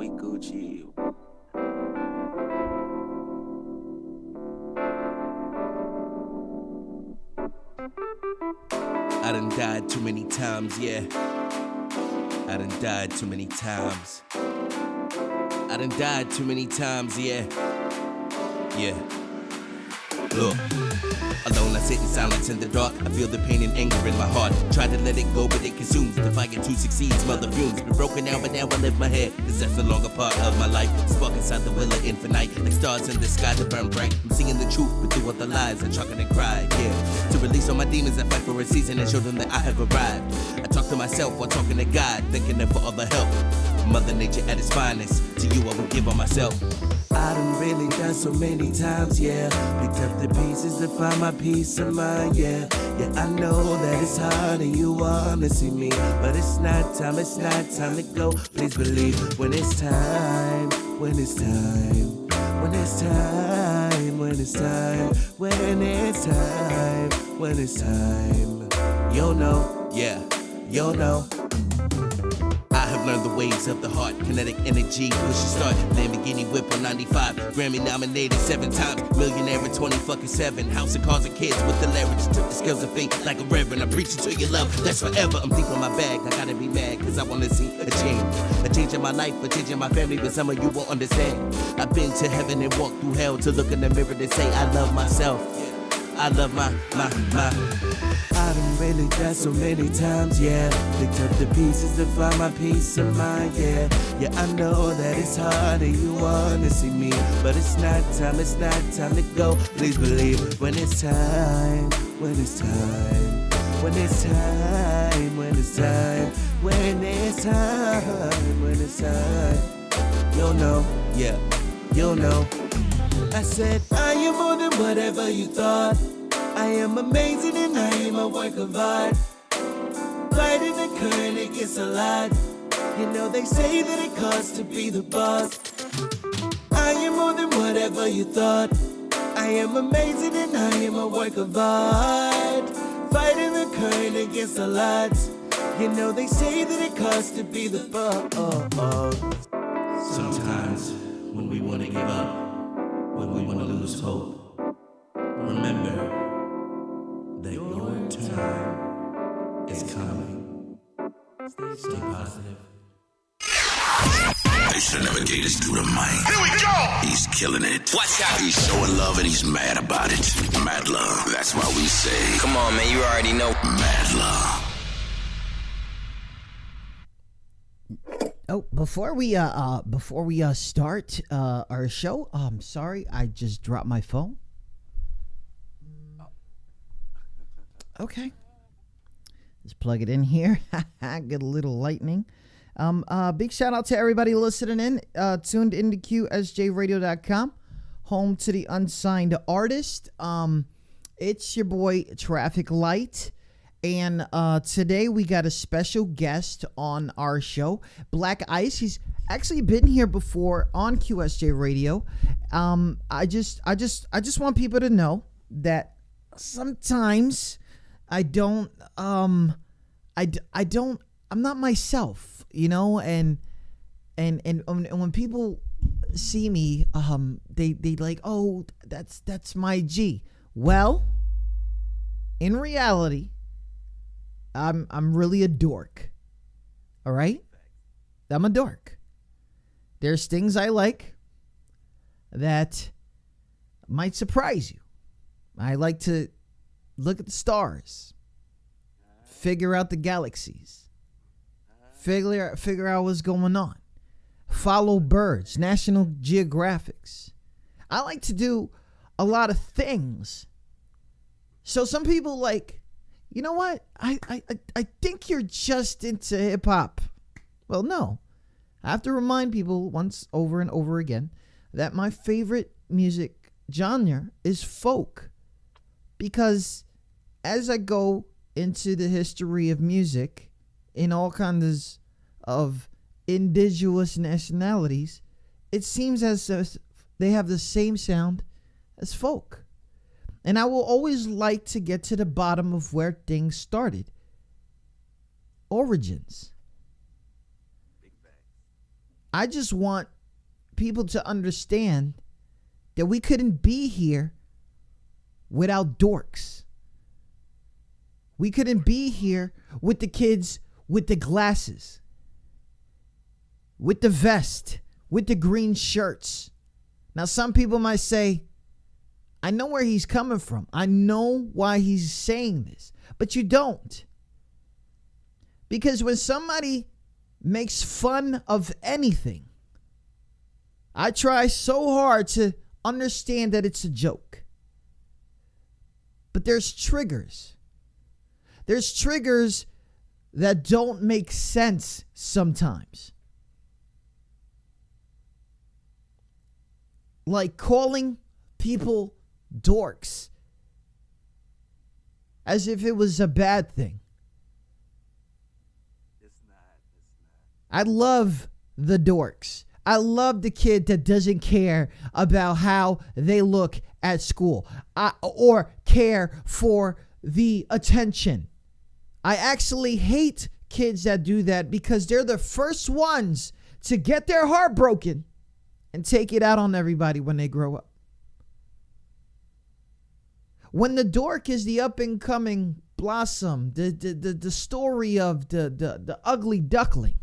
we Gucci. I done died too many times, yeah. I done died too many times. I done died too many times, yeah. Yeah. Look. Alone, I sit in silence in the dark. I feel the pain and anger in my heart. Try to let it go, but it consumes. The fire to succeed, smell the fumes. Been broken down, but now I lift my head. Cause that's no longer part of my life. Spark inside the will of infinite. Like stars in the sky that burn bright. I'm singing the truth, but through all the lies, I chuck and cry, yeah. To release all my demons, I fight for a season and show them that I have arrived. I talk to myself while talking to God, thanking Him for all the help. Mother Nature at its finest. To you, I will give all myself. I done really done so many times, yeah. Picked up the pieces to find my peace of mind, yeah. Yeah, I know that it's hard and you wanna see me, but it's not time to go. Please believe when it's time, when it's time, when it's time, when it's time, when it's time, when it's time. You'll know, yeah, you'll know. I have learned the ways of the heart, kinetic energy, push and start. Lamborghini whip on 95, Grammy nominated 7 times, millionaire in 20-7. House and cars and kids with the leverage, took the skills of faith like a reverend. I'm preaching to your love, that's forever. I'm deep in my bag, I gotta be mad, cause I wanna see a change in my life, a change in my family, but some of you won't understand. I've been to heaven and walked through hell to look in the mirror and say I love myself. I love my. I done really died so many times, yeah. Picked up the pieces to find my peace of mind, yeah. Yeah, I know that it's hard and you wanna see me, but it's not time to go. Please believe when it's time, when it's time, when it's time, when it's time, when it's time, when it's time. You'll know, yeah, you'll know. I said, I am more than whatever you thought. I am amazing and I am a work of art. Fighting the current, it gets a lot. You know they say that it costs to be the boss. I am more than whatever you thought. I am amazing and I am a work of art. Fighting the current, it gets a lot. You know they say that it costs to be the boss. Sometimes when we want to give up, when we want to lose hope, remember that your time is coming. Stay positive. They should never gave this dude a mic. Here we go! He's killing it. Watch out. He's showing love and he's mad about it. Madluh. That's why we say. Come on, man. You already know. Madluh. Oh, before we start our show, sorry, I just dropped my phone. Okay. Let's plug it in here. Get a little lightning. Big shout out to everybody listening in. Tuned into QSJRadio.com, home to the unsigned artist. It's your boy Traffic Light. And today we got a special guest on our show, Black I.C.E. He's actually been here before on QSJ Radio. I just want people to know that sometimes I'm not myself, you know, and when people see me, they like, oh, that's my G. Well, in reality, I'm really a dork. All right? I'm a dork. There's things I like that might surprise you. I like to look at the stars, figure out the galaxies, figure out what's going on, follow birds, National Geographics. I like to do a lot of things. So some people like, you know what? I think you're just into hip hop. Well, no. I have to remind people once over and over again that my favorite music genre is folk. Because as I go into the history of music in all kinds of indigenous nationalities, it seems as if they have the same sound as folk. And I will always like to get to the bottom of where things started. Origins. I just want people to understand that we couldn't be here without dorks. We couldn't be here with the kids with the glasses, with the vest, with the green shirts. Now, some people might say, I know where he's coming from. I know why he's saying this, but you don't. Because when somebody makes fun of anything, I try so hard to understand that it's a joke. But there's triggers. There's triggers that don't make sense sometimes. Like calling people dorks as if it was a bad thing. It's not. I love the dorks. I love the kid that doesn't care about how they look at school or care for the attention. I actually hate kids that do that because they're the first ones to get their heart broken and take it out on everybody when they grow up. When the dork is the up and coming blossom, the story of the ugly duckling,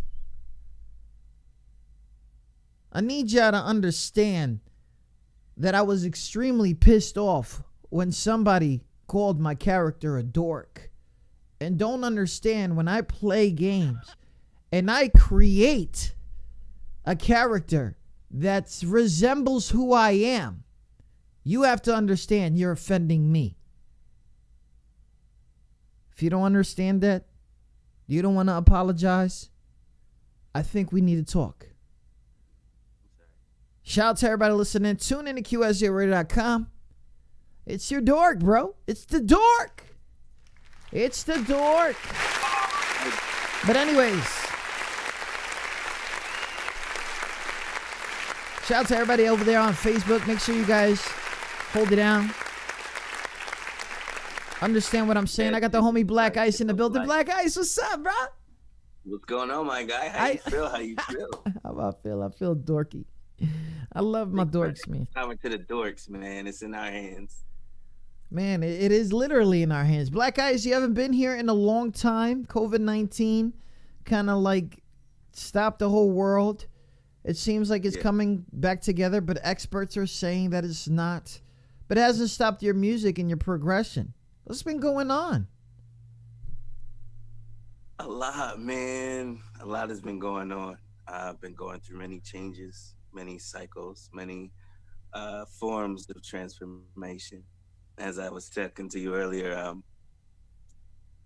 I need y'all to understand that I was extremely pissed off when somebody called my character a dork, and don't understand when I play games and I create a character that resembles who I am. You have to understand you're offending me. If you don't understand that, you don't want to apologize, I think we need to talk. Shout out to everybody listening. Tune in to QSJRadio.com. It's your dork, bro. It's the dork. It's the dork. But anyways, shout out to everybody over there on Facebook. Make sure you guys hold it down. Understand what I'm saying. I got the homie Black I.C.E in the building. Black I.C.E, what's up, bro? What's going on, my guy? How you feel? How you feel? How I feel? I feel dorky. I love my dorks, man. Coming to the dorks, man. It's in our hands. Man, it is literally in our hands. Black I.C.E, you haven't been here in a long time. COVID-19 kind of like stopped the whole world. It seems like it's coming back together, but experts are saying that it's not. But it hasn't stopped your music and your progression. What's been going on? A lot, man. A lot has been going on. I've been going through many changes, many cycles, many forms of transformation. As I was talking to you earlier,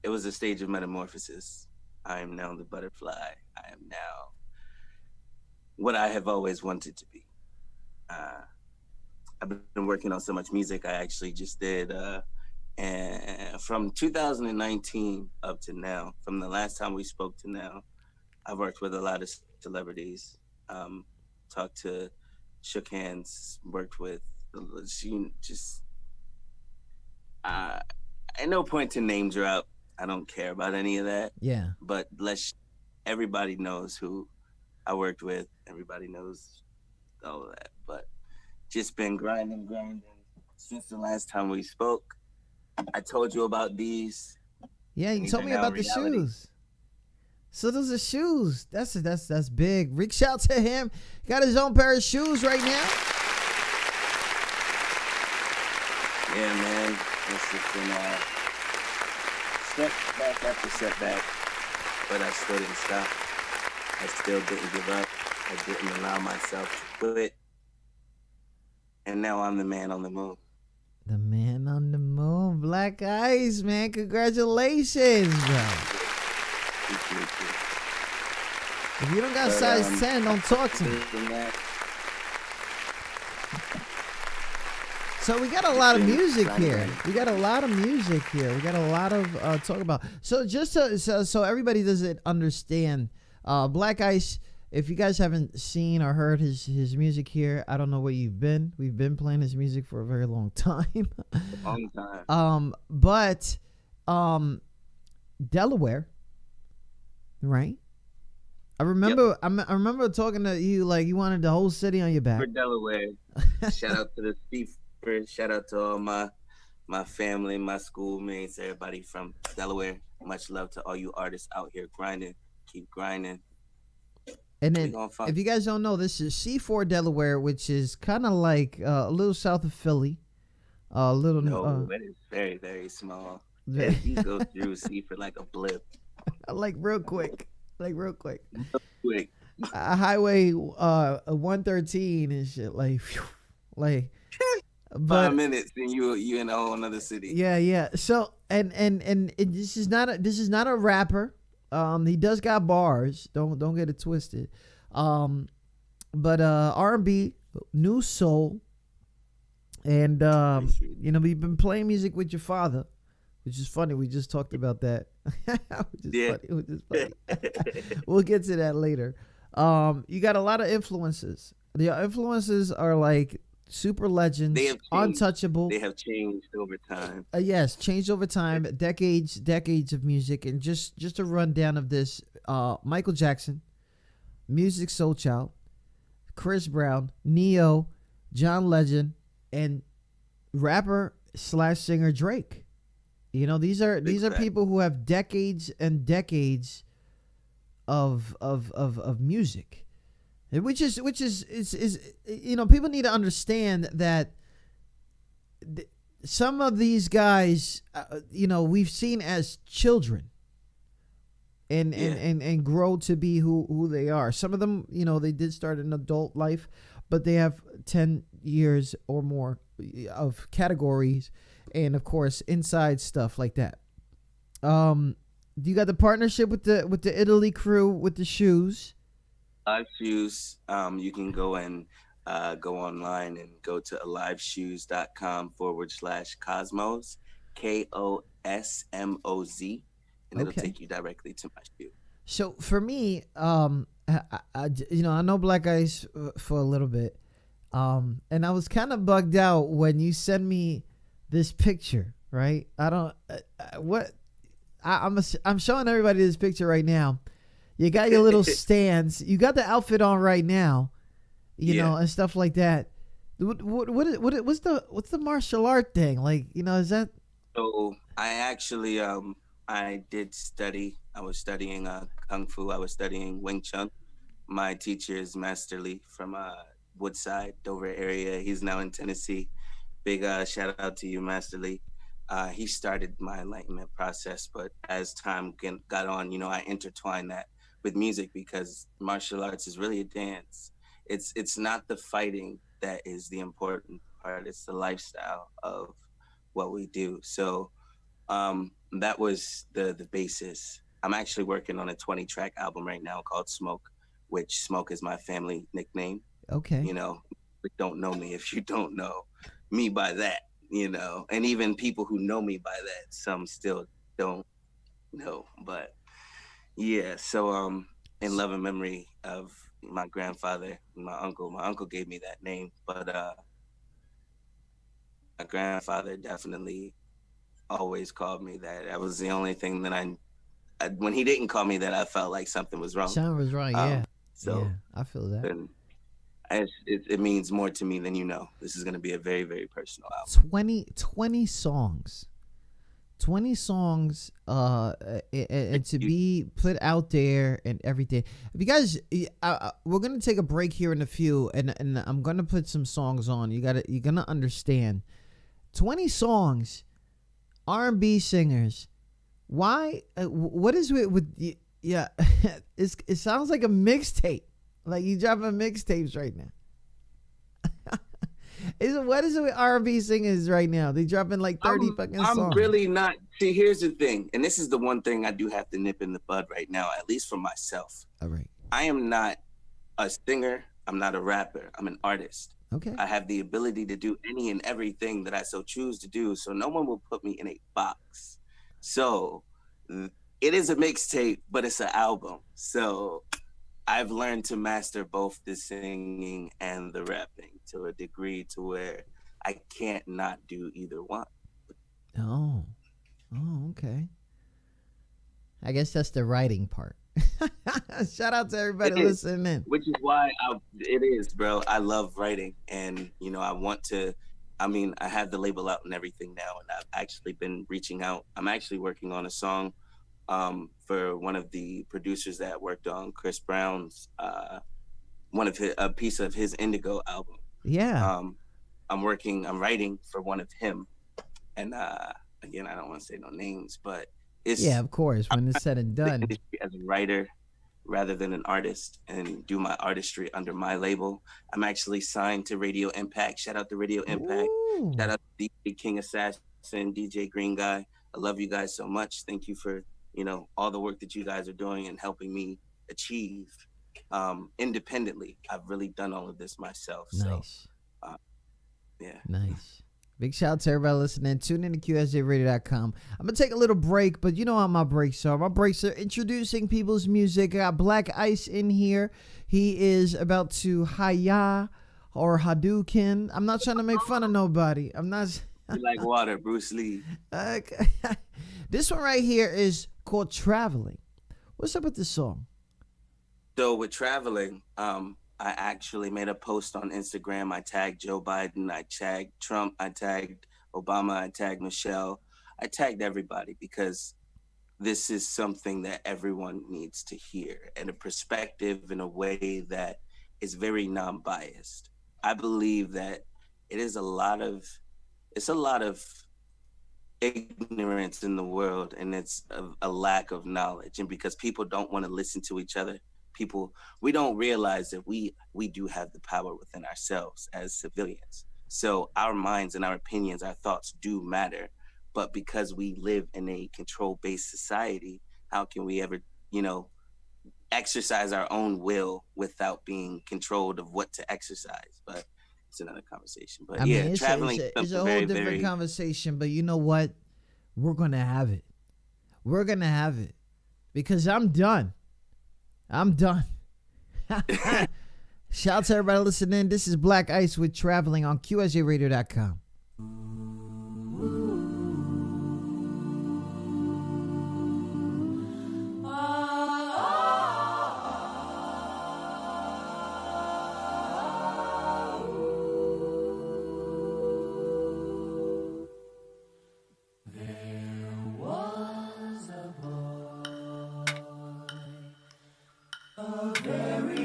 it was a stage of metamorphosis. I am now the butterfly. I am now what I have always wanted to be. I've been working on so much music. I actually just did, and from 2019 up to now, from the last time we spoke to now, I've worked with a lot of celebrities, talked to, shook hands, worked with, just, at no point to name drop. I don't care about any of that. Yeah. But everybody knows who I worked with. Everybody knows all of that. But just been grinding since the last time we spoke. I told you about these. Yeah, you told me about the shoes. So those are shoes. That's big. Reach out to him. Got his own pair of shoes right now. Yeah, man. It's just been setback after setback, but I still didn't stop. I still didn't give up. I didn't allow myself to quit. And now I'm the man on the moon. The man on the moon, Black I.C.E, man. Congratulations, bro. If you don't got size 10, don't talk to me. So we got a lot of music here. We got a lot of talk about. So just so everybody doesn't understand, Black I.C.E, if you guys haven't seen or heard his music here, I don't know where you've been. We've been playing his music for a very long time. But Delaware, right? I remember. I remember talking to you like you wanted the whole city on your back. For Delaware. Shout out to the Seaford. Shout out to all my family, my schoolmates, everybody from Delaware. Much love to all you artists out here grinding. Keep grinding. And then, if you guys don't know, this is Seaford, Delaware, which is kind of like a little south of Philly. A little. No, it is very, very small. You go through Seaford like a blip. Like real quick. Real quick. Highway 113 and shit. Like, whew, like. But 5 minutes and you in a whole another city. Yeah. So and this is not a rapper. He does got bars. Don't get it twisted. But R&B, new soul, and we've been playing music with your father, which is funny. We just talked about that. Which is funny. We'll get to that later. You got a lot of influences. The influences are like super legends, untouchable. They have changed over time. Yes, changed over time. Decades of music. And just a rundown of this: Michael Jackson, Music Soul Child, Chris Brown, Neo, John Legend, and rapper / singer Drake. These are people who have decades and decades of music. Which is people need to understand that some of these guys we've seen as children and grow to be who they are. Some of them they did start an adult life, but they have 10 years or more of categories and of course inside stuff like that. You got the partnership with the Italy crew with the shoes. Live Shoes, you can go and go online and go to aliveshoes.com/Cosmos, KOSMOZ, and it'll take you directly to my shoe. So for me, I know Black I.C.E for a little bit, and I was kind of bugged out when you sent me this picture. Right? I'm showing everybody this picture right now. You got your little stands. You got the outfit on right now, you know, and stuff like that. What's the martial art thing like? Is that? So I actually I did study. I was studying kung fu. I was studying Wing Chun. My teacher is Master Lee from Woodside, Dover area. He's now in Tennessee. Big shout out to you, Master Lee. He started my enlightenment process, but as time got on, I intertwined that with music because martial arts is really a dance. It's not the fighting that is the important part. It's the lifestyle of what we do. So that was the basis. I'm actually working on a 20-track album right now called Smoke, which Smoke is my family nickname. Okay. Don't know me if you don't know me by that, and even people who know me by that, some still don't know, but yeah, so in love and memory of my grandfather and my uncle. My uncle gave me that name, but my grandfather definitely always called me that. That was the only thing that I when he didn't call me that, I felt like something was wrong. Something was wrong, yeah. So yeah, I feel that. And it means more to me than you know. This is going to be a very, very personal album. 20 songs. 20 songs and to be put out there and everything. If you guys, we're gonna take a break here in a few, and I'm gonna put some songs on. You're gonna understand. 20 songs, R&B singers. Why? What is it with? Yeah, it sounds like a mixtape. Like you dropping mixtapes right now. What is it with R&B singers right now? They dropping like 30 fucking songs. I'm really not. See, here's the thing, and this is the one thing I do have to nip in the bud right now, at least for myself. All right. I am not a singer. I'm not a rapper. I'm an artist. Okay. I have the ability to do any and everything that I so choose to do, so no one will put me in a box. So it is a mixtape, but it's an album. So I've learned to master both the singing and the rapping to a degree to where I can't not do either one. Oh, okay. I guess that's the writing part. Shout out to everybody listening in. Which is why it is, bro. I love writing, and I want to. I mean, I have the label out and everything now, and I've actually been reaching out. I'm actually working on a song for one of the producers that worked on Chris Brown's a piece of his Indigo album. Yeah. I'm writing for one of him, and again, I don't want to say no names, but it's of course, when it's said and done, as a writer rather than an artist, and do my artistry under my label. I'm actually signed to Radio Impact. Shout out to Radio Impact. Ooh. Shout out to DJ King Assassin, DJ Green Guy. I love you guys so much. Thank you for all the work that you guys are doing and helping me achieve independently. I've really done all of this myself. Nice. So yeah. Nice. Big shout out to everybody listening. Tune in to QSJRadio.com. I'm going to take a little break, but you know how my breaks are. My breaks are introducing people's music. I got Black I.C.E in here. He is about to Haya or Hadouken. I'm not trying to make fun of nobody. I'm not. You like water, Bruce Lee. Okay. This one right here is called Traveling. What's up with this song? So with Traveling, I actually made a post on Instagram. I tagged Joe Biden, I tagged Trump, I tagged Obama, I tagged Michelle. I tagged everybody because this is something that everyone needs to hear, and a perspective in a way that is very non-biased. I believe that it's a lot of ignorance in the world, and it's a lack of knowledge. And because people don't want to listen to each other, we don't realize that we do have the power within ourselves as civilians. So our minds and our opinions, our thoughts do matter. But because we live in a control-based society, how can we ever, exercise our own will without being controlled of what to exercise? But it's another conversation. But traveling it's a whole different conversation. But you know what? We're going to have it. We're going to have it because I'm done. Shout out to everybody listening. This is Black I.C.E with Traveling on QSJRadio.com.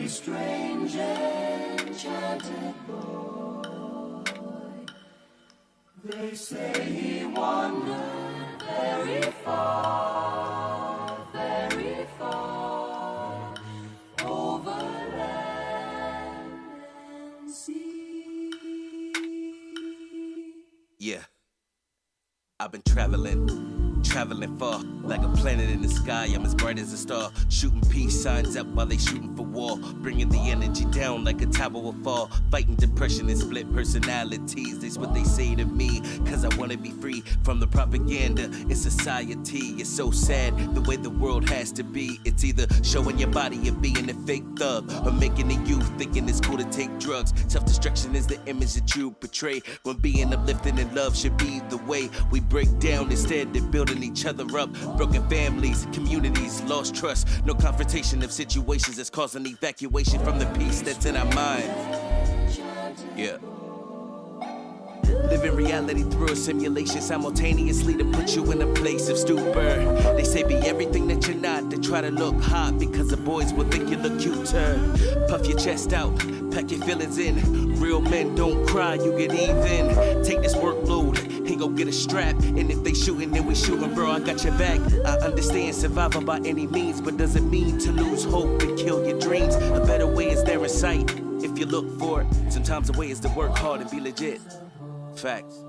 Strange enchanted boy. They say he wandered very far, over land and sea. Yeah, I've been traveling far, like a planet in the sky. I'm as bright as a star, shooting peace signs up while they shooting for war, bringing the energy down like a tower will fall, fighting depression and split personalities. That's what they say to me, cause I wanna be free from the propaganda in society. It's so sad the way the world has to be. It's either showing your body and being a fake thug, or making the youth thinking it's cool to take drugs. Self-destruction is the image that you portray, when being uplifting and love should be the way. We break down instead of building each other up. Broken families, communities, lost trust. No confrontation of situations that's causing evacuation from the peace that's in our minds. Yeah. Living reality through a simulation simultaneously to put you in a place of stupor. They say be everything that you're not, to try to look hot because the boys will think you look cuter. Puff your chest out, pack your feelings in. Real men don't cry, you get even. Take this workload and go get a strap. And if they shooting, then we shooting, bro, I got your back. I understand survival by any means, but doesn't mean to lose hope and kill your dreams. A better way is there in sight if you look for it. Sometimes the way is to work hard and be legit. Facts.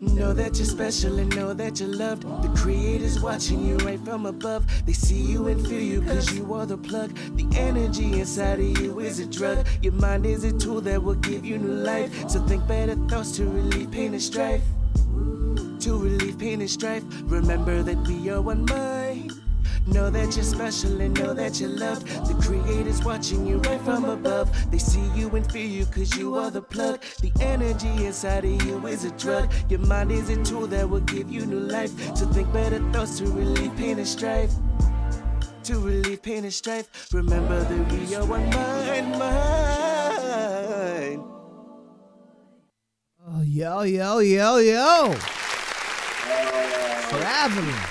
Know that you're special and know that you're loved. The creator's watching you right from above. They see you and feel you cause you are the plug. The energy inside of you is a drug. Your mind is a tool that will give you new life. So think better thoughts to relieve pain and strife. To relieve pain and strife. Remember that we are one mind. Know that you're special and know that you're loved. The creator's watching you right from above. They see you and feel you cause you are the plug. The energy inside of you is a drug. Your mind is a tool that will give you new life. So think better thoughts to relieve pain and strife. to relieve pain and strife. Remember the real one, mine. Oh, yo. Traveling.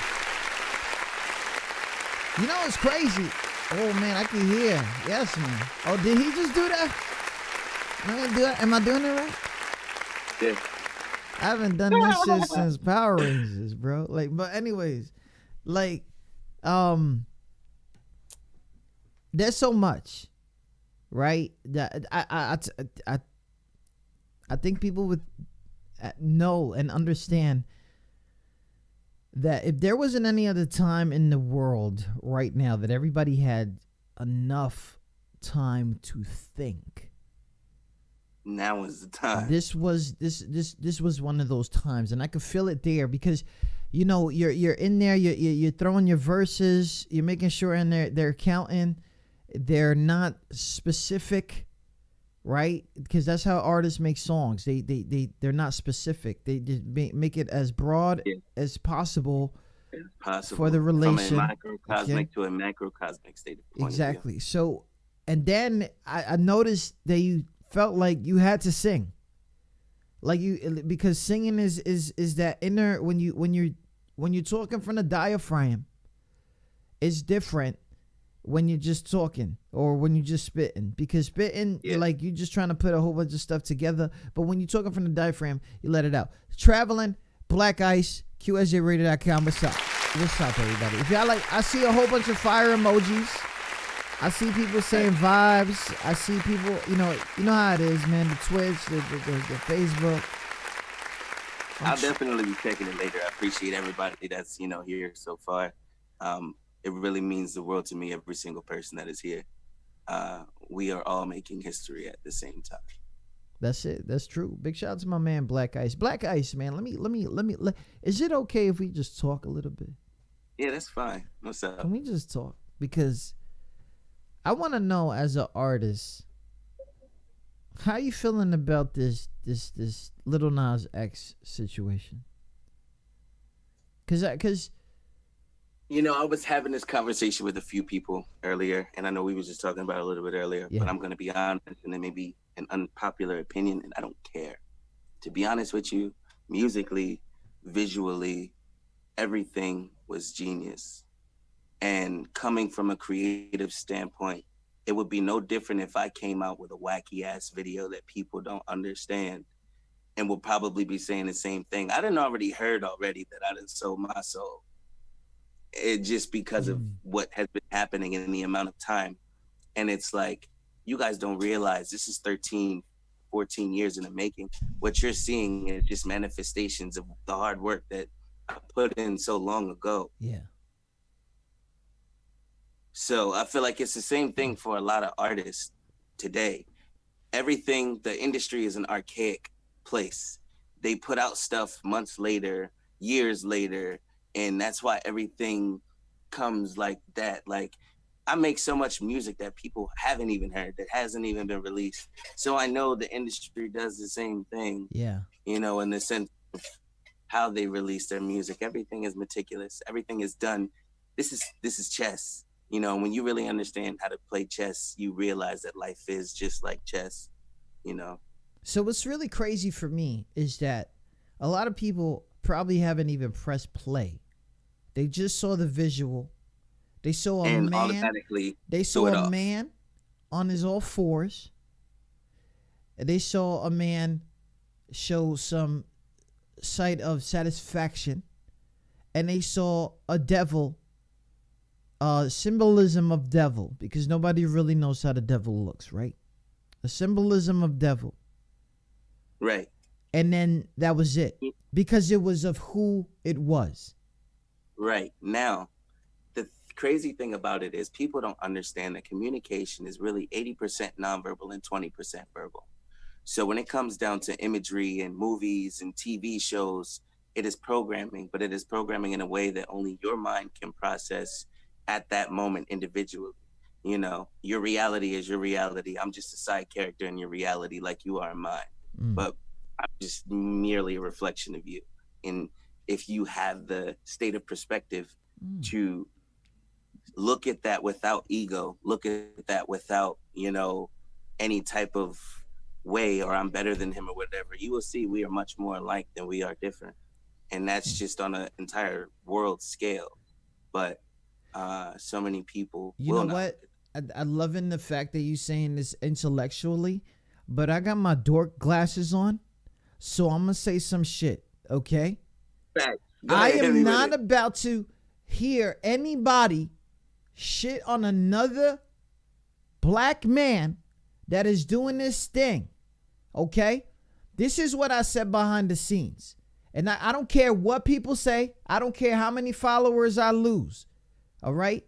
You know what's crazy? Oh, man, I can hear. Yes, man. Oh, did he just do that? Am I doing it right? Yeah. I haven't done this shit since Power Rangers, bro. Like, but anyways, like, there's so much, right? That I think people would know and understand that if there wasn't any other time in the world right now that everybody had enough time to think, now is the time. this was one of those times, and I could feel it there because, you know, you're in there, you're throwing your verses, you're making sure, and they're counting, they're not specific, right? Because that's how artists make songs. They're not specific. They just make it as broad as possible. It's possible for the relation, from a microcosmic to a macrocosmic state of point exactly. of view. So, and then I noticed that you felt like you had to sing, like because singing is that inner, when you're talking from the diaphragm, it's different when you're just talking or when you're just spitting, because spitting, like, you're just trying to put a whole bunch of stuff together, but when you're talking from the diaphragm, you let it out. Traveling, Black Ice, QSJRadio.com. What's up, everybody? If y'all like, I see a whole bunch of fire emojis. I see people saying vibes. I see people, you know how it is, man. The Twitch, the Facebook. I'll definitely be checking it later. I appreciate everybody that's, here so far. It really means the world to me, every single person that is here. We are all making history at the same time. That's it. That's true. Big shout out to my man Black Ice. Black Ice, man. Let me. Is it okay if we just talk a little bit? Yeah, that's fine. What's up? Can we just talk? Because I want to know, as an artist, how you feeling about this Lil Nas X situation? Cause I was having this conversation with a few people earlier, and I know we were just talking about it a little bit earlier, but I'm going to be honest, and it may be an unpopular opinion, and I don't care. To be honest with you, musically, visually, everything was genius. And coming from a creative standpoint, it would be no different if I came out with a wacky ass video that people don't understand and will probably be saying the same thing. I done already heard that I done sold my soul. It just because of what has been happening in the amount of time. And it's like, you guys don't realize this is 13, 14 years in the making. What you're seeing is just manifestations of the hard work that I put in so long ago. Yeah. So I feel like it's the same thing for a lot of artists today. Everything, the industry is an archaic place. They put out stuff months later, years later, and that's why everything comes like that. Like, I make so much music that people haven't even heard, that hasn't even been released. So I know the industry does the same thing. Yeah. In the sense of how they release their music. Everything is meticulous. Everything is done. This is chess. When you really understand how to play chess, you realize that life is just like chess, So what's really crazy for me is that a lot of people probably haven't even pressed play. They just saw the visual. They saw a man. Automatically they saw a man on his all fours. They saw a man show some sight of satisfaction, and they saw a devil. Symbolism of devil, because nobody really knows how the devil looks, right? A symbolism of devil. Right. And then that was it, because it was of who it was. Right. Now, the crazy thing about it is people don't understand that communication is really 80% nonverbal and 20% verbal. So when it comes down to imagery and movies and TV shows, it is programming, but it is programming in a way that only your mind can process at that moment individually. Your reality is your reality. I'm just a side character in your reality, like you are in mine. But I'm just merely a reflection of you. And if you have the state of perspective to look at that without ego, look at that without, any type of way, or I'm better than him or whatever, you will see we are much more alike than we are different. And that's just on an entire world scale. But so many people You know what? I'm loving the fact that you saying this intellectually, but I got my dork glasses on, so I'm gonna say some shit, okay? I am not about to hear anybody shit on another black man that is doing this thing, okay? This is what I said behind the scenes. And I don't care what people say. I don't care how many followers I lose, all right?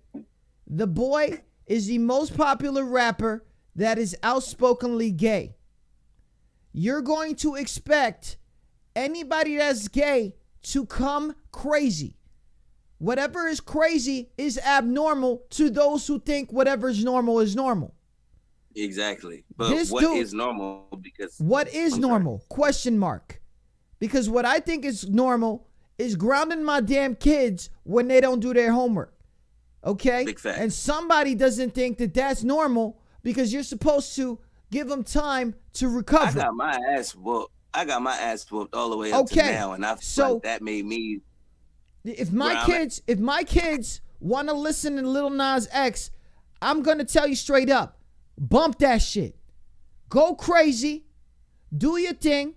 The boy is the most popular rapper that is outspokenly gay. You're going to expect anybody that's gay to come crazy. Whatever is crazy is abnormal to those who think whatever is normal is normal. Exactly. But what is normal? Because what is normal? Question mark. Because what I think is normal is grounding my damn kids when they don't do their homework. Okay? Big fact. And somebody doesn't think that that's normal because you're supposed to give them time to recover. I got my ass whooped all the way up to now, and I feel like that made me. If my kids want to listen to Lil Nas X, I'm gonna tell you straight up, bump that shit, go crazy, do your thing.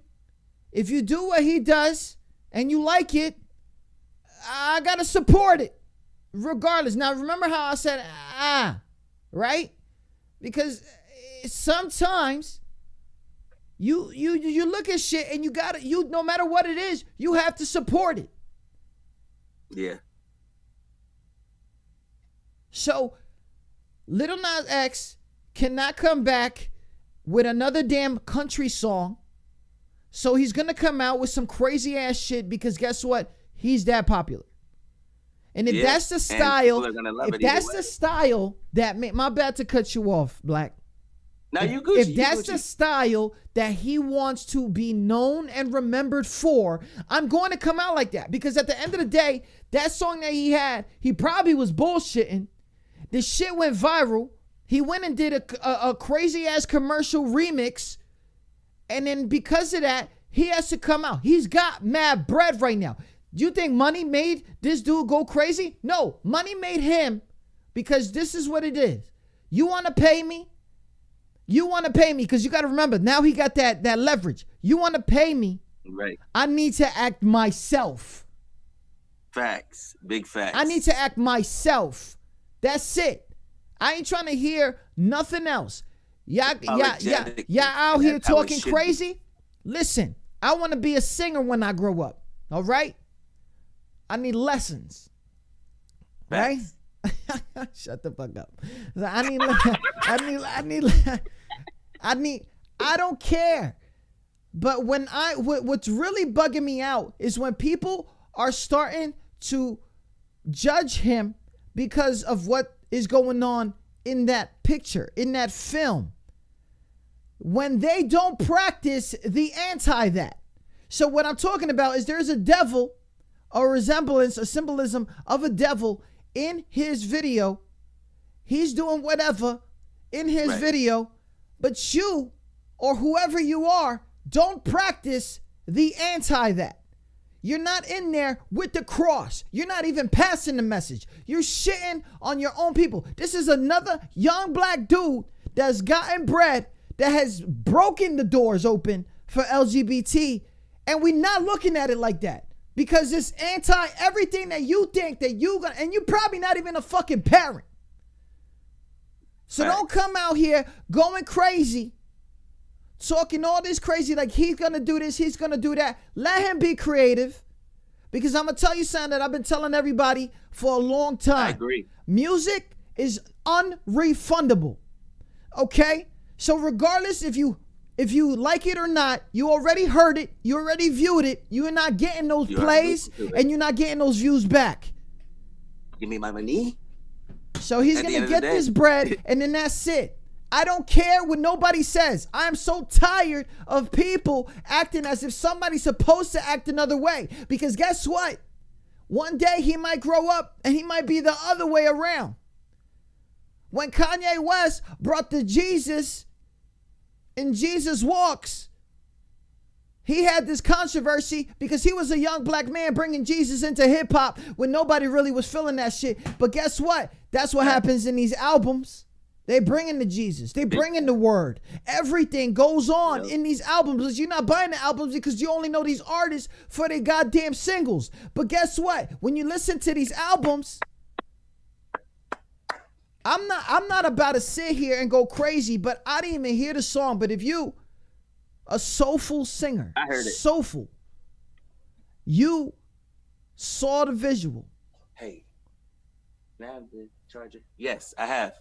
If you do what he does and you like it, I gotta support it, regardless. Now remember how I said right? Because sometimes you look at shit and you no matter what it is, you have to support it. Yeah. So Lil Nas X cannot come back with another damn country song. So he's gonna come out with some crazy ass shit because guess what? He's that popular. And if that's the style, the style that my bad to cut you off, Black. Now if that's the style that he wants to be known and remembered for, I'm going to come out like that. Because at the end of the day, that song that he had, he probably was bullshitting. The shit went viral. He went and did a crazy ass commercial remix. And then because of that, he has to come out. He's got mad bread right now. Do you think money made this dude go crazy? No, money made him, because this is what it is. You want to pay me? You want to pay me because you got to remember, now he got that leverage. You want to pay me? Right. I need to act myself. Facts. Big facts. I need to act myself. That's it. I ain't trying to hear nothing else. Y'all out here talking crazy? Listen, I want to be a singer when I grow up. All right? I need lessons. Facts. Right? Shut the fuck up. I don't care. But what's really bugging me out is when people are starting to judge him because of what is going on in that picture, in that film, when they don't practice the anti that. So what I'm talking about is there's a devil, a resemblance, a symbolism of a devil in his video. He's doing whatever in his video, but you or whoever you are don't practice the anti that. You're not in there with the cross. You're not even passing the message. You're shitting on your own people. This is another young black dude that's gotten bread, that has broken the doors open for LGBT, and we're not looking at it like that. Because it's anti everything that you think that you gonna, and you're probably not even a fucking parent. So don't come out here going crazy, talking all this crazy like he's gonna do this, he's gonna do that. Let him be creative. Because I'm gonna tell you something that I've been telling everybody for a long time. I agree. Music is unrefundable. Okay? So regardless if you like it or not, you already heard it, you already viewed it, you're not getting those plays and you're not getting those views back. Give me my money. So he's going to get this bread and then that's it. I don't care what nobody says. I'm so tired of people acting as if somebody's supposed to act another way. Because guess what? One day he might grow up and he might be the other way around. When Kanye West brought the Jesus in Jesus Walks, he had this controversy because he was a young black man bringing Jesus into hip hop when nobody really was feeling that shit. But guess what? That's what happens in these albums. They bring in the Jesus. They bring in the word. Everything goes on in these albums. But you're not buying the albums because you only know these artists for their goddamn singles. But guess what? When you listen to these albums, I'm not about to sit here and go crazy, but I didn't even hear the song. But if you, a soulful singer, I heard it. Soulful, you saw the visual. Hey, now the charger. Yes, I have.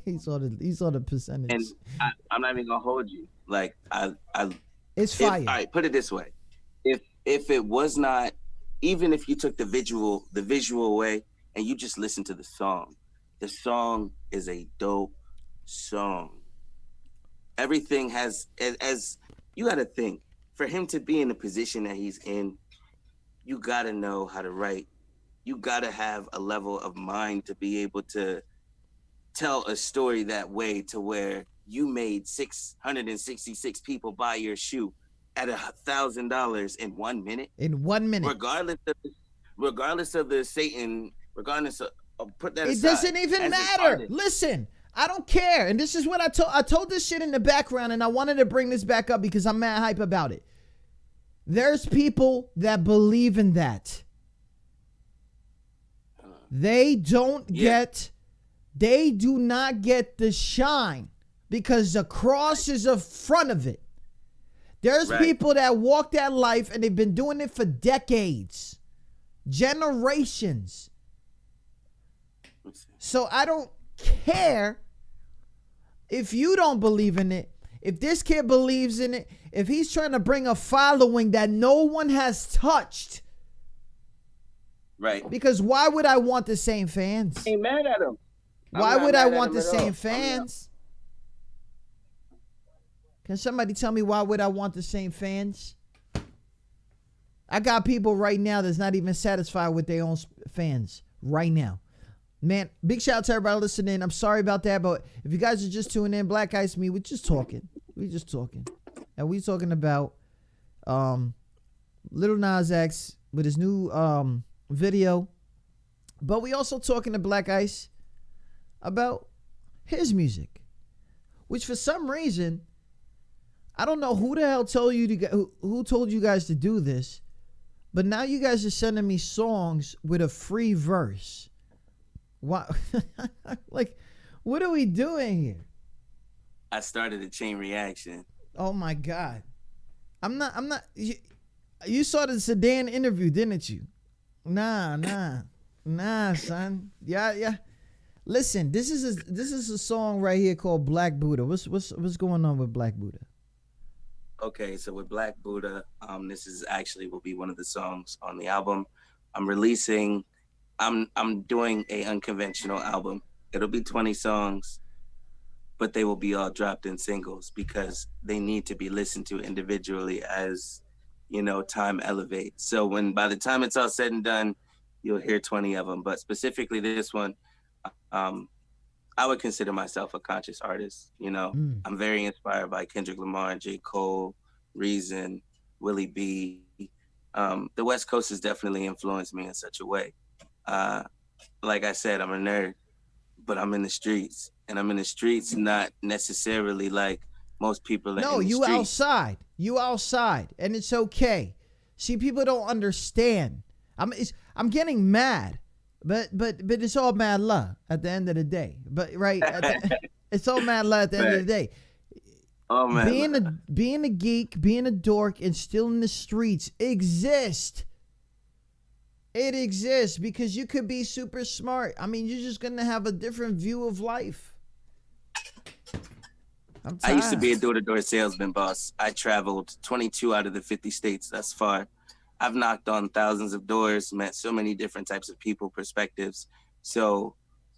he saw the percentage. And I'm not even gonna hold you. Like It's fire. All right, put it this way: if it was not, even if you took the visual away and you just listen to the song is a dope song. Everything has, as you got to think, for him to be in the position that he's in, you got to know how to write. You got to have a level of mind to be able to tell a story that way, to where you made 666 people buy your shoe at $1,000 in 1 minute. In 1 minute. Regardless of the Satan, regardless of, put that aside. It doesn't even matter. Listen, I don't care. And this is what I told this shit in the background, and I wanted to bring this back up because I'm mad hype about it. There's people that believe in that. They do not get the shine because the cross is in front of it. There's people that walk that life and they've been doing it for decades, generations. So I don't care if you don't believe in it. If this kid believes in it, if he's trying to bring a following that no one has touched. Right. Because why would I want the same fans? Ain't mad at him. Why would I want the same fans? Can somebody tell me why would I want the same fans? I got people right now that's not even satisfied with their own fans right now. Man, big shout out to everybody listening. I'm sorry about that, but if you guys are just tuning in, Black I.C.E, we're just talking. And we talking about Lil Nas X with his new video. But we also talking to Black I.C.E about his music, which for some reason, I don't know who the hell told you to who told you guys to do this, but now you guys are sending me songs with a free verse. Why? Like, what are we doing here? I started a chain reaction. Oh my God. I'm not, you saw the Sedan interview, didn't you? Nah, son. Yeah. Listen, this is a song right here called Black Buddha. What's going on with Black Buddha? Okay, so with Black Buddha, this is actually will be one of the songs on the album. I'm doing a unconventional album. It'll be 20 songs, but they will be all dropped in singles because they need to be listened to individually as, time elevates. So by the time it's all said and done, you'll hear 20 of them. But specifically this one, I would consider myself a conscious artist. I'm very inspired by Kendrick Lamar, J. Cole, Reason, Willie B. The West Coast has definitely influenced me in such a way. Like I said, I'm a nerd, but I'm in the streets, and I'm in the streets not necessarily like most people. No, you outside. You outside, and it's okay. See, people don't understand. I'm getting mad. But it's all Madluh at the end of the day. But it's all Madluh at the end of the day. Oh man, being a geek, being a dork, and still in the streets exists. It exists because you could be super smart. I mean, you're just gonna have a different view of life. I used to be a door-to-door salesman, boss. I traveled 22 out of the 50 states thus far. I've knocked on thousands of doors, met so many different types of people, perspectives. So,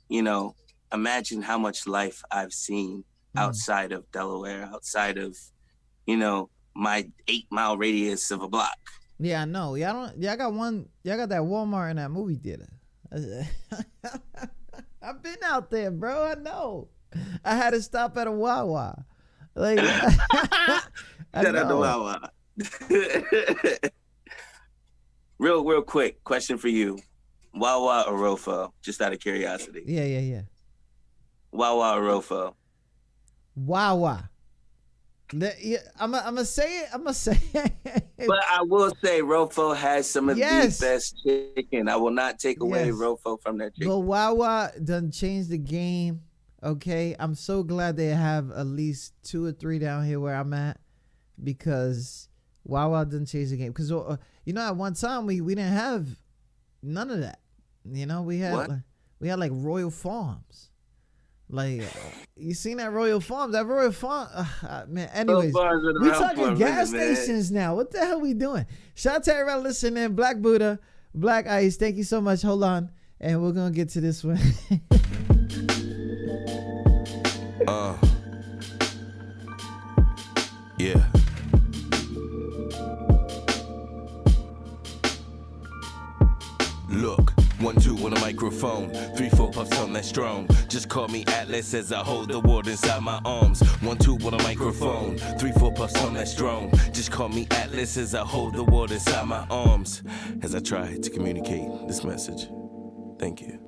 imagine how much life I've seen outside of Delaware, outside of, my 8-mile radius of a block. Yeah, I know. Y'all got that Walmart in that movie theater. I've been out there, bro. I know. I had to stop at a Wawa. Like, Shout out to Wawa. Real quick question for you: Wawa or Rofo? Just out of curiosity. Yeah. Wawa or Rofo? Wawa. I'm gonna say it. But I will say Rofo has some of Yes. the best chicken. I will not take away Yes. Rofo from that chicken. But Wawa done changed the game. Okay, I'm so glad they have at least 2 or 3 down here where I'm at, because Wawa done change the game. Because at one time we didn't have none of that. We had What? like Royal Farms. Like, you seen that Royal Farms? That Royal Farm, man. Anyways, Farms been we around for talking a gas minute, man. stations now. What the hell we doing? Shout out to everybody listening. Black Buddha, Black Ice. Thank you so much. Hold on, and we're gonna get to this one. Yeah. Look, 1, 2 on a microphone, 3, 4 puffs on that strong. Just call me Atlas as I hold the world inside my arms. 1, 2 on a microphone, 3, 4 puffs on that strong. Just call me Atlas as I hold the world inside my arms. As I try to communicate this message. Thank you.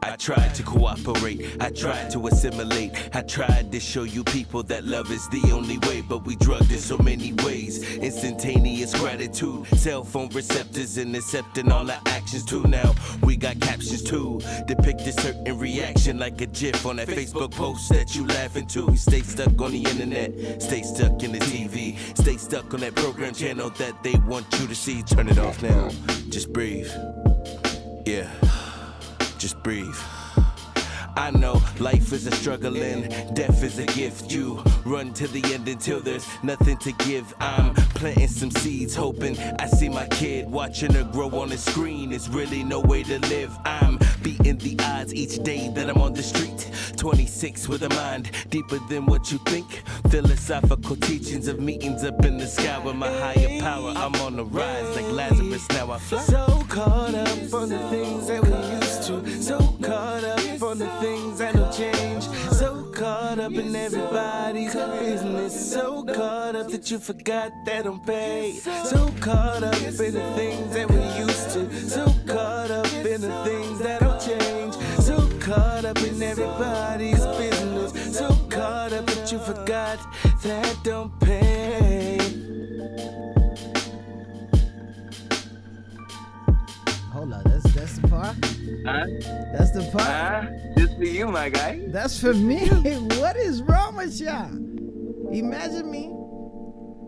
I tried to cooperate, I tried to assimilate, I tried to show you people that love is the only way, but we drugged in so many ways. Instantaneous gratitude, cell phone receptors and accepting all our actions too. Now we got captions too, depict a certain reaction like a gif on that Facebook post that you laughing to. We stay stuck on the internet, stay stuck in the TV, stay stuck on that program channel that they want you to see. Turn it off now, just breathe, yeah. Just breathe. I know life is a struggle and death is a gift. You run to the end until there's nothing to give. I'm planting some seeds, hoping I see my kid. Watching her grow on the screen is really no way to live. I'm beating the odds each day that I'm on the street. 26 with a mind deeper than what you think. Philosophical teachings of meetings up in the sky with my higher power. I'm on the rise like Lazarus, now I fly. So caught up on the things that we used to. So caught up on the things that don't change. So caught up in everybody's business. So caught up that you forgot that I'm paid. So caught up in the things that we used to. So caught up in the things that don't change. So caught up in everybody's business. So caught up that you forgot that don't pay. Hold on, that's the part. Huh? That's the part. Just for you, my guy. That's for me. What is wrong with y'all? Imagine me.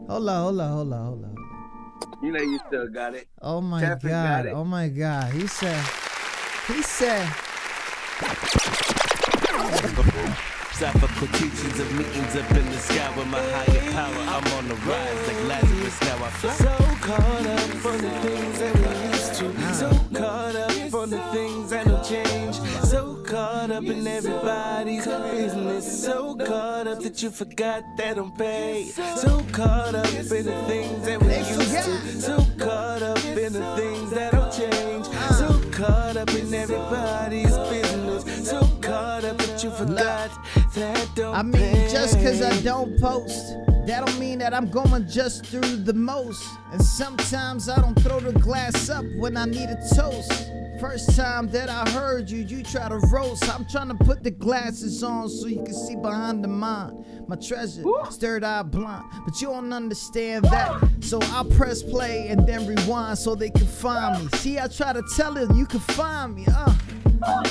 Hold on. You know you still got it. Oh my Traffic got God. it. Oh my God. He said. Philosophical teachings of meetings up in the sky with my higher power. I'm on the rise like Lazarus, now I fly. So caught up on the things that we used to. So caught up on the things that don't change. So caught up in everybody's business. So caught up that you forgot that I'm paid. So caught up in the things that we used to. So caught up in the things that don't change. So caught up in everybody's business. So caught up that you forgot that don't I mean, just cause I don't post, that don't mean that I'm going just through the most. And sometimes I don't throw the glass up when I need a toast. First time that I heard you, you try to roast. I'm trying to put the glasses on so you can see behind the mind. My treasure, stirred eye blind, but you don't understand that. So I'll press play and then rewind so they can find me. See, I try to tell it, you can find me,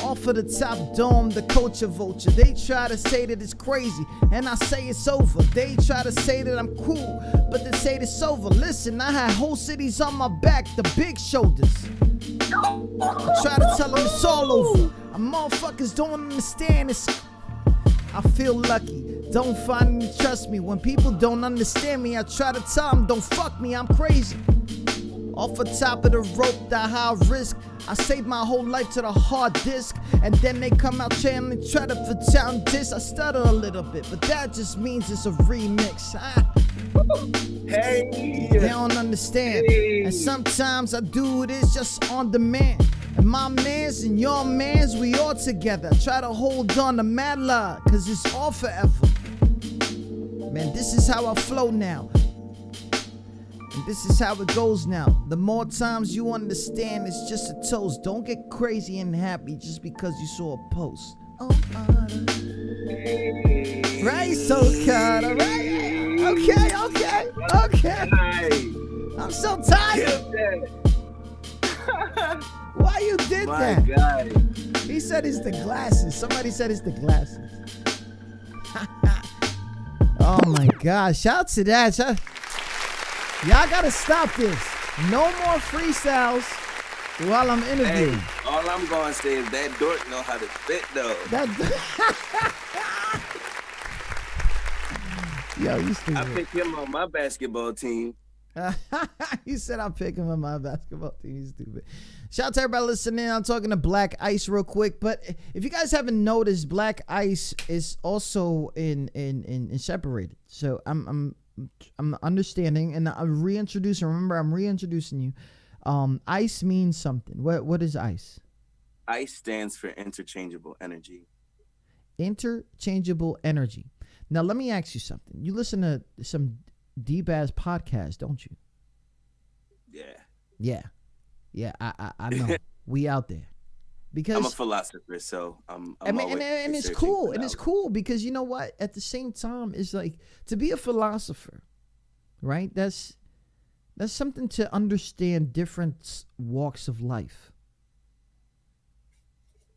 Off of the top dome, the culture vulture. They try to say that it's crazy, and I say it's over. They try to say that I'm cool, but they say it's over. Listen, I had whole cities on my back, the big shoulders. I try to tell them it's all over. Motherfuckers don't understand this. I feel lucky, don't finally trust me. When people don't understand me, I try to tell them don't fuck me, I'm crazy. Off the top of the rope, the high risk. I saved my whole life to the hard disk. And then they come out chanting and try to pretend this. I stutter a little bit, but that just means it's a remix. Hey. They don't understand. And sometimes I do this just on demand. And my mans and your mans, we all together. Try to hold on to Madluh, cause it's all forever. Man, this is how I flow now. And this is how it goes now. The more times you understand, it's just a toast. Don't get crazy and happy just because you saw a post. Oh, right, so cut, all right? Okay. I'm so tired. Why you did that? My God. He said it's the glasses. Somebody said it's the glasses. Oh my God. Shout out to that. Y'all gotta stop this. No more freestyles while I'm interviewing. Hey, all I'm gonna say is that dork know how to spit though. Yo, you stupid. I picked him on my basketball team. He said I'll pick him on my basketball team. He's stupid. Shout out to everybody listening. I'm talking to Black I.C.E real quick. But if you guys haven't noticed, Black I.C.E is also in separated. So I'm understanding and I'm reintroducing. Remember, I'm reintroducing you. I.C.E means something. What is I.C.E? I.C.E stands for interchangeable energy. Interchangeable energy. Now let me ask you something. You listen to some deep ass podcast, don't you? Yeah. I know. We out there because I'm a philosopher, so I'm and always it's researching cool, for and it's knowledge. cool because you know what? At the same time, it's like to be a philosopher, right? That's something to understand different walks of life,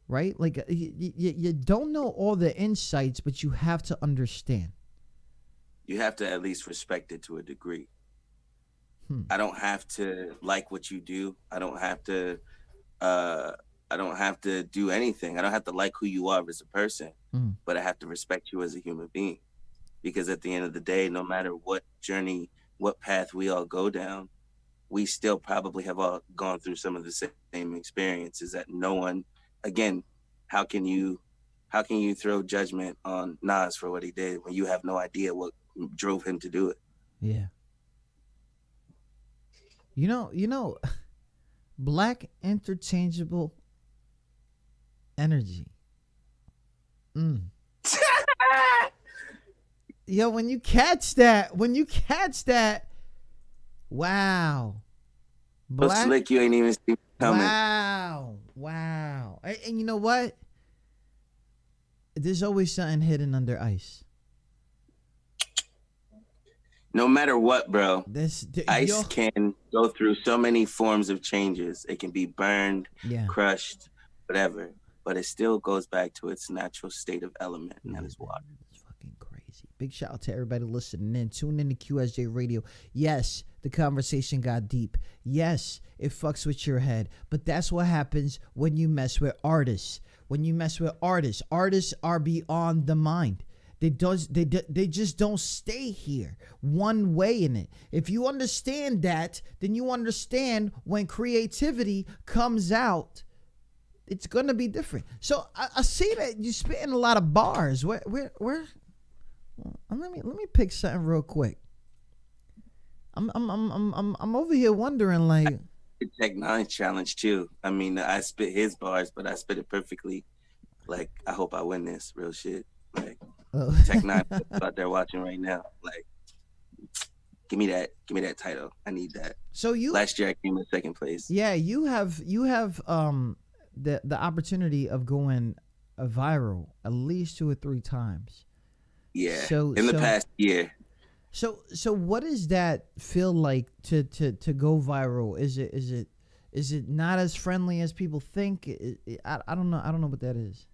right? Like you don't know all the insights, but you have to understand. You have to at least respect it to a degree. I don't have to like what you do. I don't have to do anything. I don't have to like who you are as a person, but I have to respect you as a human being. Because at the end of the day, no matter what journey, what path we all go down, we still probably have all gone through some of the same experiences that no one, again, how can you throw judgment on Nas for what he did when you have no idea what drove him to do it? Yeah. You know, black interchangeable energy. Yo, when you catch that, wow. So slick you ain't even see it coming. Wow. And you know what? There's always something hidden under ice. No matter what, bro, ice yo. can go through so many forms of changes. It can be burned, crushed, whatever, but it still goes back to its natural state of element, and that is water. It's fucking crazy. Big shout out to everybody listening in. Tune in to QSJ Radio. Yes, the conversation got deep. Yes, it fucks with your head, but that's what happens when you mess with artists. Artists are beyond the mind. They just don't stay here one way in it. If you understand that, then you understand when creativity comes out, it's gonna be different. So I see that you spitting a lot of bars. Where? Let me pick something real quick. I'm over here wondering like. The Tech Nine challenge too. I mean, I spit his bars, but I spit it perfectly. Like, I hope I win this real shit. Like. Tech Nine out there watching right now. Like, give me that title. I need that. So last year I came in second place. Yeah, you have the opportunity of going viral at least 2 or 3 times. Yeah. In the past year. So what does that feel like to go viral? Is it not as friendly as people think? I don't know. I don't know what that is.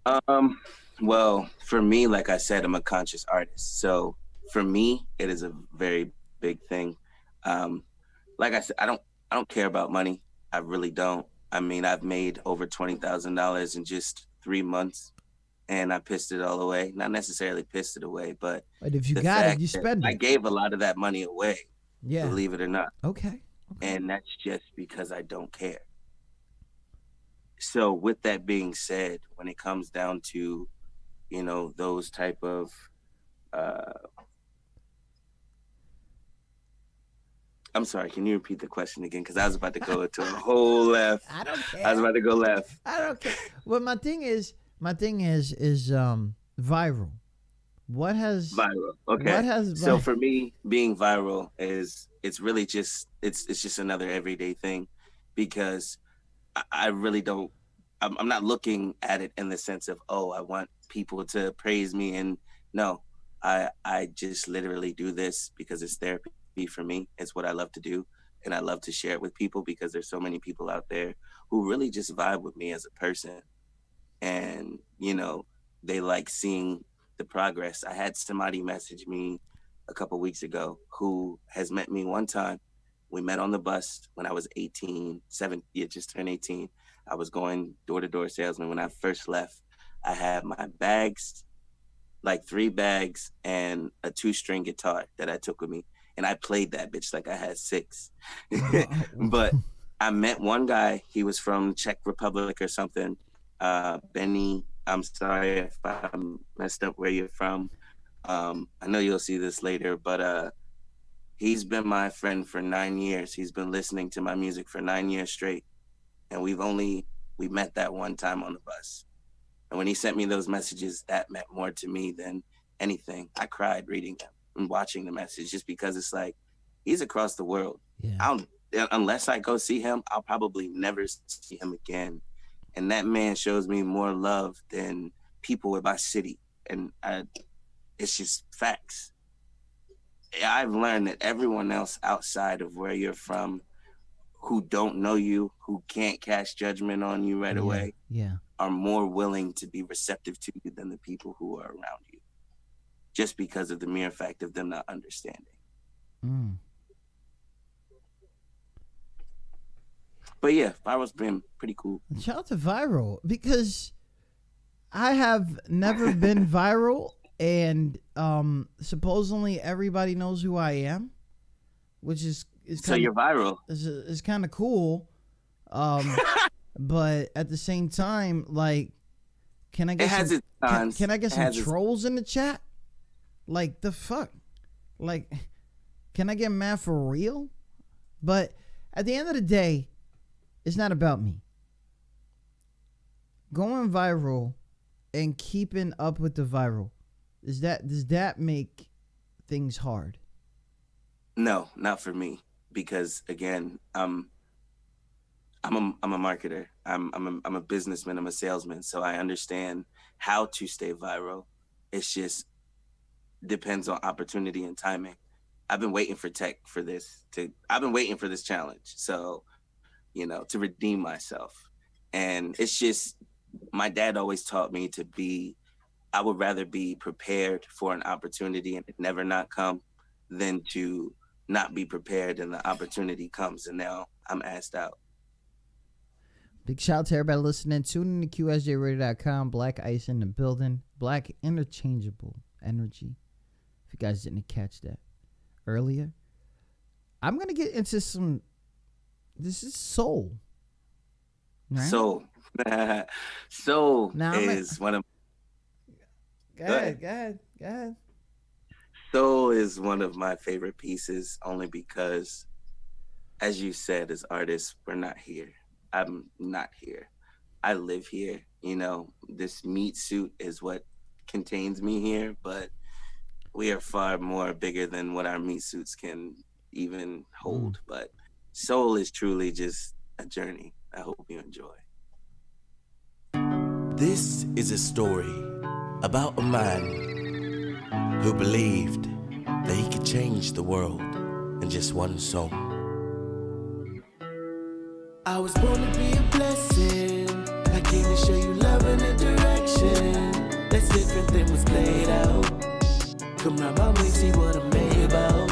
Well, for me, like I said, I'm a conscious artist. So for me, it is a very big thing. Like I said, I don't care about money. I really don't. I mean, I've made over $20,000 in just 3 months, and I pissed it all away. Not necessarily pissed it away, but if you got it, you spend it. I gave a lot of that money away. Yeah. Believe it or not. Okay. And that's just because I don't care. So with that being said, when it comes down to, you know, those type of I'm sorry. Can you repeat the question again? Because I was about to go to a whole left. I don't care. I was about to go left. I don't care. Well, my thing is viral. What has Viral. Okay. What has So for me, being viral it's really just it's just another everyday thing, because I really don't. I'm not looking at it in the sense of, oh, I want people to praise me, and no, I just literally do this because it's therapy for me. It's what I love to do, and I love to share it with people because there's so many people out there who really just vibe with me as a person, and they like seeing the progress. I had somebody message me a couple weeks ago who has met me one time. We met on the bus when I was 18, just turned 18. I was going door-to-door salesman. When I first left, I had my bags, like 3 bags, and a 2-string guitar that I took with me. And I played that bitch like I had 6. But I met one guy. He was from Czech Republic or something. Benny, I'm sorry if I messed up where you're from. I know you'll see this later, but he's been my friend for 9 years. He's been listening to my music for 9 years straight. And we met that one time on the bus. And when he sent me those messages, that meant more to me than anything. I cried reading them and watching the message, just because it's like, he's across the world. Yeah. Unless I go see him, I'll probably never see him again. And that man shows me more love than people in my city. And it's just facts. I've learned that everyone else outside of where you're from, who don't know you, who can't cast judgment on you right away, are more willing to be receptive to you than the people who are around you, just because of the mere fact of them not understanding. But yeah, viral's been pretty cool. Shout out to viral, because I have never been viral, and supposedly everybody knows who I am, which is so you're viral. It's kind of cool, but at the same time, like, can I get can I get some trolls in the chat? Like, the fuck, like, can I get mad for real? But at the end of the day, it's not about me. Going viral and keeping up with the viral, does that make things hard? No, not for me, because again, I'm a marketer. I'm a businessman. I'm a salesman. So I understand how to stay viral. It's just depends on opportunity and timing. I've been waiting for I've been waiting for this challenge. So, to redeem myself. And it's just, my dad always taught me I would rather be prepared for an opportunity and it never not come than to not be prepared and the opportunity comes and now I'm asked out. Big shout out to everybody listening. Tune in to QSJRadio.com. Black Ice in the building. Black interchangeable energy. If you guys didn't catch that earlier. I'm going to get into this is soul. Right? Soul. Soul is one of... Go ahead. Soul is one of my favorite pieces, only because, as you said, as artists, we're not here. I'm not here. I live here. This meat suit is what contains me here, but we are far more bigger than what our meat suits can even hold. But soul is truly just a journey. I hope you enjoy. This is a story about a man who believed that he could change the world in just one song. I was born to be a blessing. I came to show you love and a direction that's different than what's played out. Come round my way, see what I'm made about.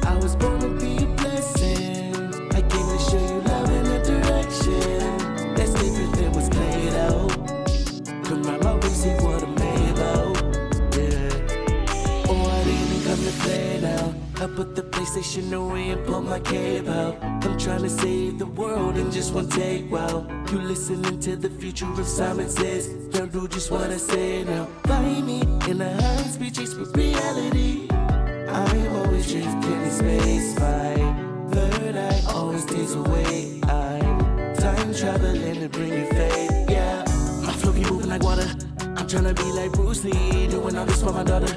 I was born to be a blessing. I came to show you love and a direction that's different than what's played out. Come round my way, see what I'm made about. Yeah. Oh, I didn't come to play now. I put the PlayStation away and pull my cape out. I'm trying to save the world in just one take. Wow, you listening to the future of Simon Says. Young dude, just what I say now. Find me in a high-speed chase with reality. I am always drifting in space. My third eye always stays away. I'm time traveling to bring you faith. Yeah, my flow keep moving like water. I'm tryna be like Bruce Lee, doing all this for my daughter.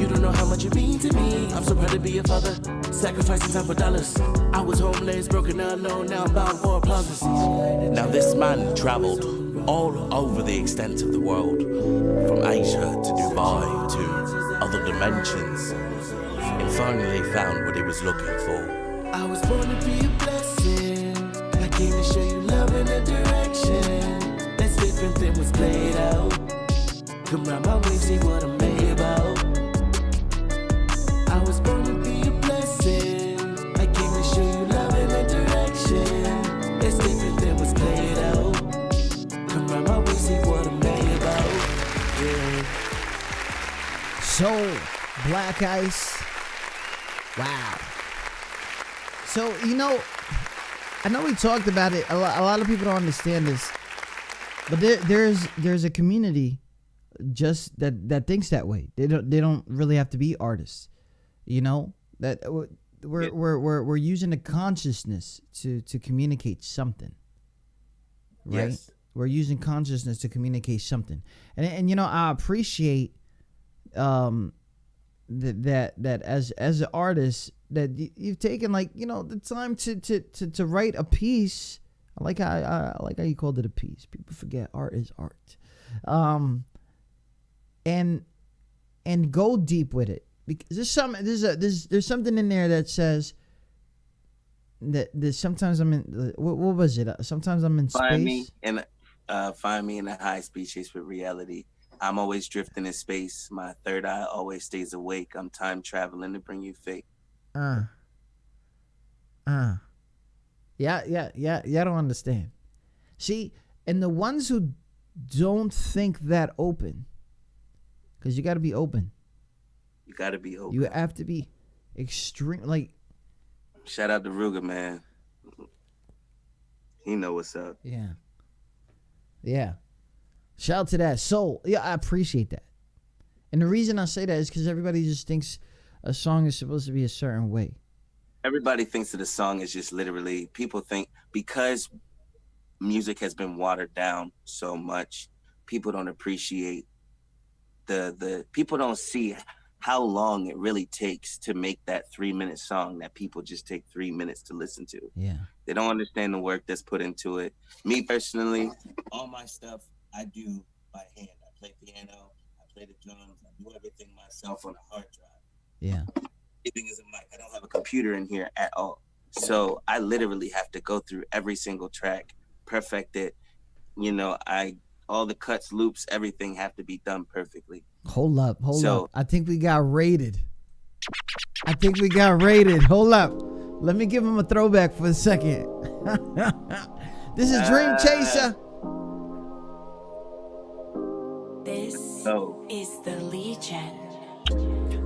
You don't know how much you mean to me. I'm so proud to be a father, sacrificing time for dollars. I was homeless, broken, alone, now I'm bound for applause. Now this man traveled all over the extent of the world, from Asia to Dubai to other dimensions, and finally found what he was looking for. I was born to be a blessing. I came to show you love in a direction that's different than what's played out. Come round my way, see what I'm made about. I was born to be a blessing. I came to show you love in a direction that's different than what's played out. Come round my way, see what I'm made about. Yeah. Soul, Black Ice. Wow. So, you know, I know we talked about it. A lot of people don't understand this, but there's a community just that thinks that way. They don't really have to be artists. You know, that we're using the consciousness to communicate something. Right? Yes. We're using consciousness to communicate something. And you know, I appreciate that as an artist that you've taken, like, you know, the time to write a piece. I like how you called it a piece. People forget art is art. And go deep with it, because there's something in there that says that sometimes I'm in, what was it? Sometimes I'm in space. Find me in a high speed chase with reality. I'm always drifting in space. My third eye always stays awake. I'm time traveling to bring you fate. Yeah, don't understand. See, and the ones who don't think that open, because you got to be open. You got to be open. You have to be extreme. Like, shout out to Ruger, man. He know what's up. Yeah. Shout out to that. So, yeah, I appreciate that. And the reason I say that is because everybody just thinks a song is supposed to be a certain way. Everybody thinks that a song is just literally, people think because music has been watered down so much, people don't appreciate the people don't see how long it really takes to make that 3-minute song that people just take 3 minutes to listen to. Yeah. They don't understand the work that's put into it. Me personally, all my stuff I do by hand. I play piano, I play the drums, I do everything myself on a hard drive. Yeah. Everything is a mic. I don't have a computer in here at all. So I literally have to go through every single track, perfect it. You know, all the cuts, loops, everything have to be done perfectly. Hold up. I think we got raided. Hold up. Let me give him a throwback for a second. This is Dream Chaser. This is the Legion.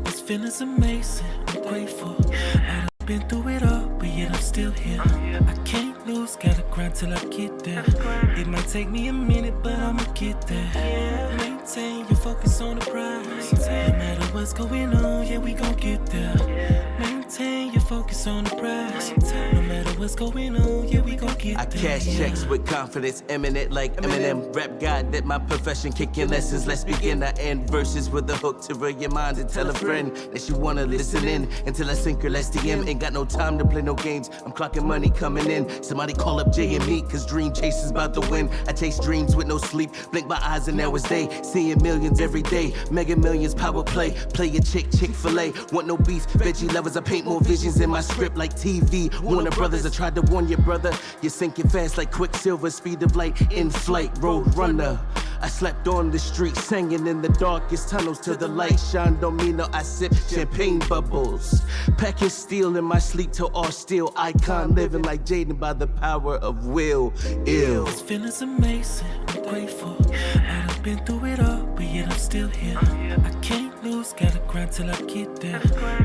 This feeling's amazing, I'm grateful. I've been through it all, but yet I'm still here. I can't lose, gotta grind till I get there. It might take me a minute, but I'ma get there. Maintain your focus on the prize. No matter what's going on, yeah, we gon' get there. Maintain your focus on the prize. No matter what's going on, yeah, we gon' get there. I cash checks with confidence, eminent like Eminem. Rap God that my profession, kicking lessons. Let's begin. I end verses with a hook to rub your mind and tell a friend that you wanna listen in until I sink her. Let's DM. Ain't got no time to play no games. I'm clocking money coming in. Somebody call up J and me, cause Dream Chase is about to win. I chase dreams with no sleep. Blink my eyes and now it's day. Seeing millions every day. Mega millions power play. Play a Chick-fil-A. Want no beef, veggie lovers. I paint more visions in my script like TV. Warner Brothers, I tried to warn your brother. You're sinking fast like Quicksilver. Speed of light in flight. Road runner. I slept on the street, singing in the darkest tunnels till the light shined on me. Now I sip champagne bubbles, packing steel in my sleep till all steel. Icon living like Jaden by the power of will. Ill. This feeling's amazing, I'm grateful. I've been through it all, but yet I'm still here. I can't lose, gotta grind till I get there.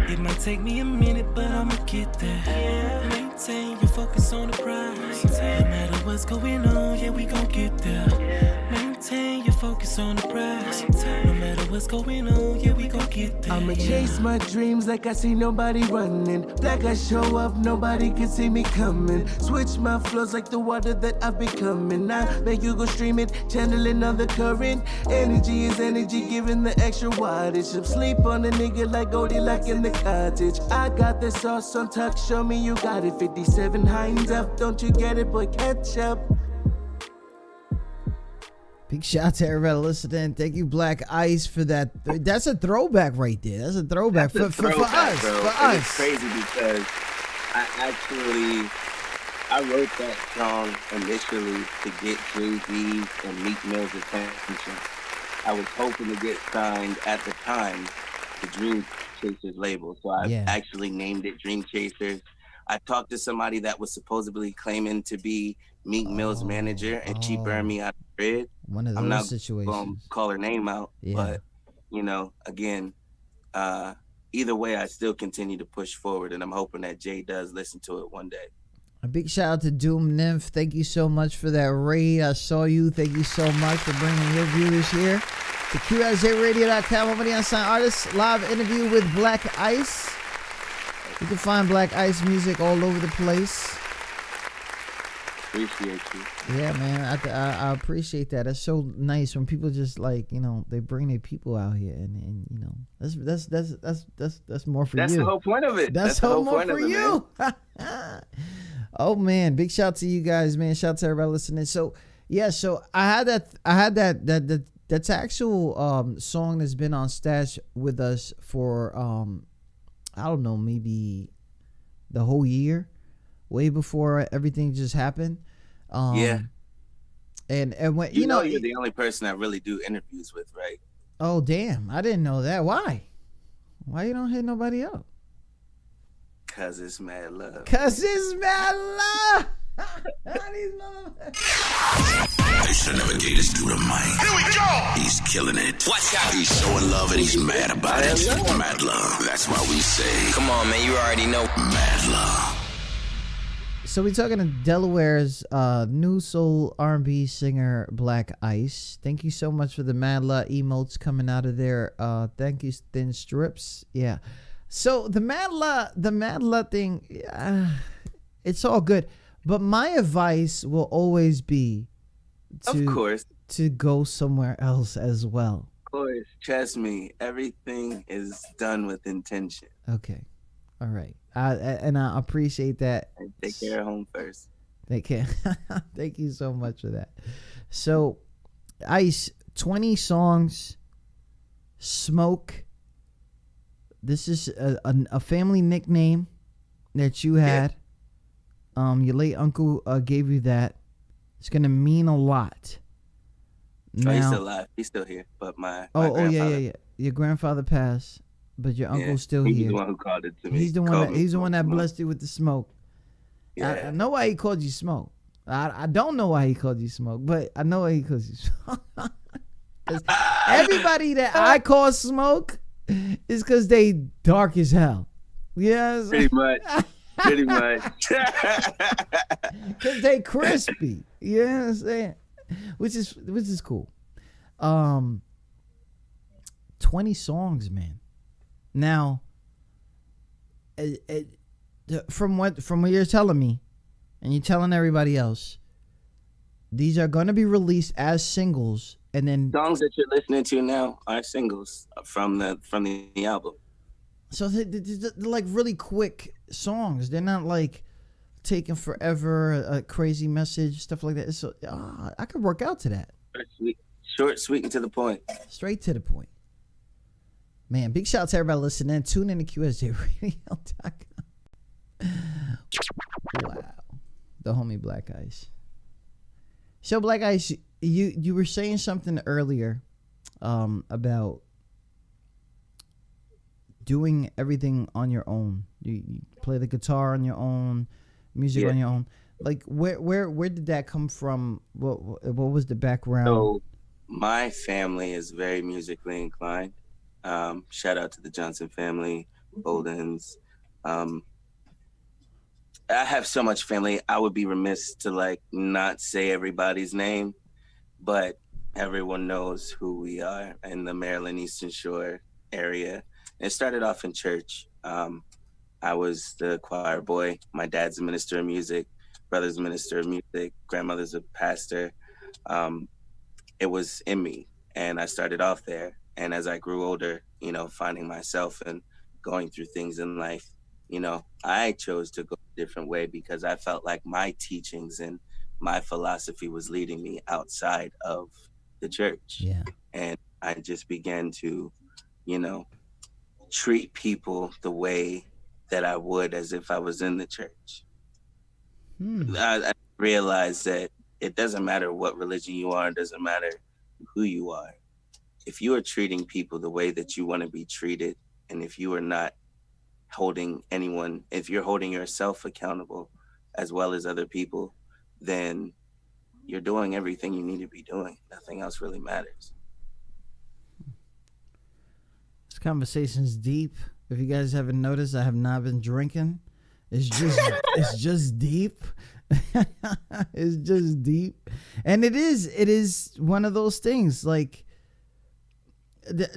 It might take me a minute, but I'ma get there. Maintain your focus on the prize. No matter what's going on, yeah, we gon' get there. Maintain maintain your focus on the prize. No matter what's going on, yeah, we gon' get there. I'ma chase my dreams like I see nobody running. Black I show up, nobody can see me coming. Switch my flows like the water that I've becoming. I make you go stream it, channeling on the current. Energy is energy, giving the extra wattage. I'm sleep on a nigga like Goldilocks in the cottage. I got the sauce on tuck, show me you got it. 57 hinds up, don't you get it, boy, catch up. Big shout out to everybody listening. Thank you, Black Ice, for that. That's a throwback right there. That's a throwback, for us. Bro. For us. It's crazy because I wrote that song initially to get Jay-Z and Meek Mill's attention. I was hoping to get signed at the time to Dream Chasers label. So I actually named it Dream Chasers. I talked to somebody that was supposedly claiming to be Meek Mill's manager, and she burned me out of the grid. One of those I'm not situations. gonna call her name out, but you know, again, either way, I still continue to push forward, and I'm hoping that Jay does listen to it one day. A big shout out to Doom Nymph. Thank you so much for that raid. I saw you. Thank you so much for bringing your viewers here to QSJRadio.com. Over the Unsigned Artists live interview with Black Ice. You can find Black Ice music all over the place. Appreciate you. Yeah, man. I appreciate that. That's so nice when people just like, you know, they bring their people out here, and you know, that's more for you. That's the whole point of it. That's the whole point for you. Oh man, big shout out to you guys, man. Shout out to everybody listening. So yeah, so I had that's actual song that's been on stash with us for I don't know, maybe the whole year, way before everything just happened. And when you know you're the only person I really do interviews with, right? Oh damn, I didn't know that. Why you don't hit nobody up? Cause it's mad love. They should never gave this dude a mic. Here we go. He's killing it. Watch out. He's so in love and he's mad about it. Madluh. That's why we say. Come on, man. You already know. Madluh. So we're talking to Delaware's new soul R&B singer, Black Ice. Thank you so much for the Madluh emotes coming out of there. Thank you, Thin Strips. Yeah. So the Madluh thing, it's all good. But my advice will always be to go somewhere else as well. Of course. Trust me, everything is done with intention. Okay. All right. I appreciate that. And take care of home first. Thank you so much for that. So, Ice, 20 songs, Smoke. This is a family nickname that you had. Yeah. Your late uncle gave you that. It's gonna mean a lot. Now, he's still alive. He's still here. But my yeah. Your grandfather passed, but your uncle's still here. He's the one who called it to me. He's the one that blessed you with the smoke. Yeah. I know why he called you Smoke. I don't know why he called you Smoke, but I know why he calls you Smoke. Everybody that I call Smoke is because they dark as hell. Yes. Pretty much. Pretty much. Because they crispy. You know what I'm saying? Which is cool. 20 songs, man. Now, from what you're telling me, and you're telling everybody else, these are going to be released as singles, and then songs that you're listening to now are singles from the album. So they're like really quick songs. They're not like taking forever, a crazy message, stuff like that. So I could work out to that. Short, sweet, and to the point. Straight to the point. Man, big shout out to everybody listening. Tune in to QSJRadio.com. Wow. The homie Black Ice. So Black Ice, you were saying something earlier about doing everything on your own. You play the guitar on your own, music on your own. Like where did that come from? What was the background? So my family is very musically inclined. Shout out to the Johnson family, Boldens. I have so much family. I would be remiss to like not say everybody's name, but everyone knows who we are in the Maryland Eastern Shore area. It started off in church. I was the choir boy. My dad's a minister of music, brother's a minister of music, grandmother's a pastor. It was in me, and I started off there. And as I grew older, you know, finding myself and going through things in life, you know, I chose to go a different way because I felt like my teachings and my philosophy was leading me outside of the church. Yeah. And I just began to, you know, treat people the way that I would as if I was in the church. I realized that it doesn't matter what religion you are, it doesn't matter who you are. If you are treating people the way that you want to be treated, and if you are not holding anyone, if you're holding yourself accountable as well as other people, then you're doing everything you need to be doing. Nothing else really matters. This conversation's deep. If you guys haven't noticed, I have not been drinking. It's just deep. It's just deep. And it is one of those things, like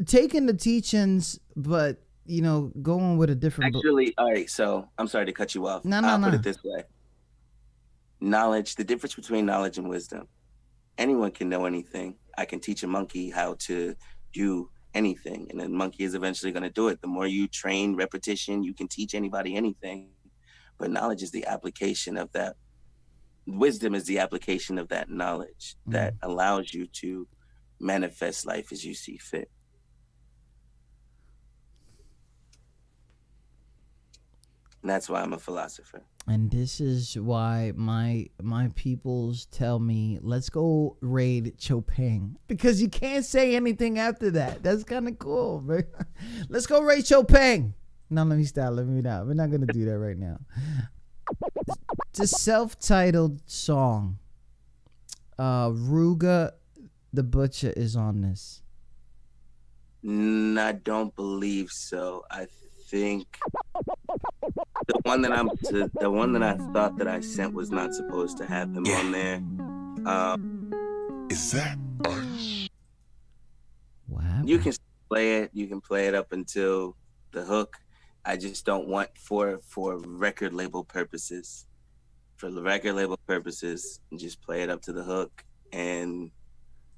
taking the teachings, but you know, going with a different Actually, all right, so I'm sorry to cut you off. I'll put it this way. Knowledge, the difference between knowledge and wisdom. Anyone can know anything. I can teach a monkey how to do anything, and the monkey is eventually going to do it. The more you train repetition, you can teach anybody anything. But knowledge is the application of that. Wisdom is the application of that knowledge that allows you to manifest life as you see fit. And that's why I'm a philosopher. And this is why my peoples tell me, let's go raid Chopin. Because you can't say anything after that. That's kind of cool, man. Let's go raid Chopin. No, let me stop. Let me not. We're not going to do that right now. It's a self-titled song. Ruga the Butcher is on this. I don't believe so. I think the one that I thought that I sent was not supposed to have him on there. Is that us? Wow. You can play it. You can play it up until the hook. I just don't want for record label purposes. For the record label purposes, just play it up to the hook, and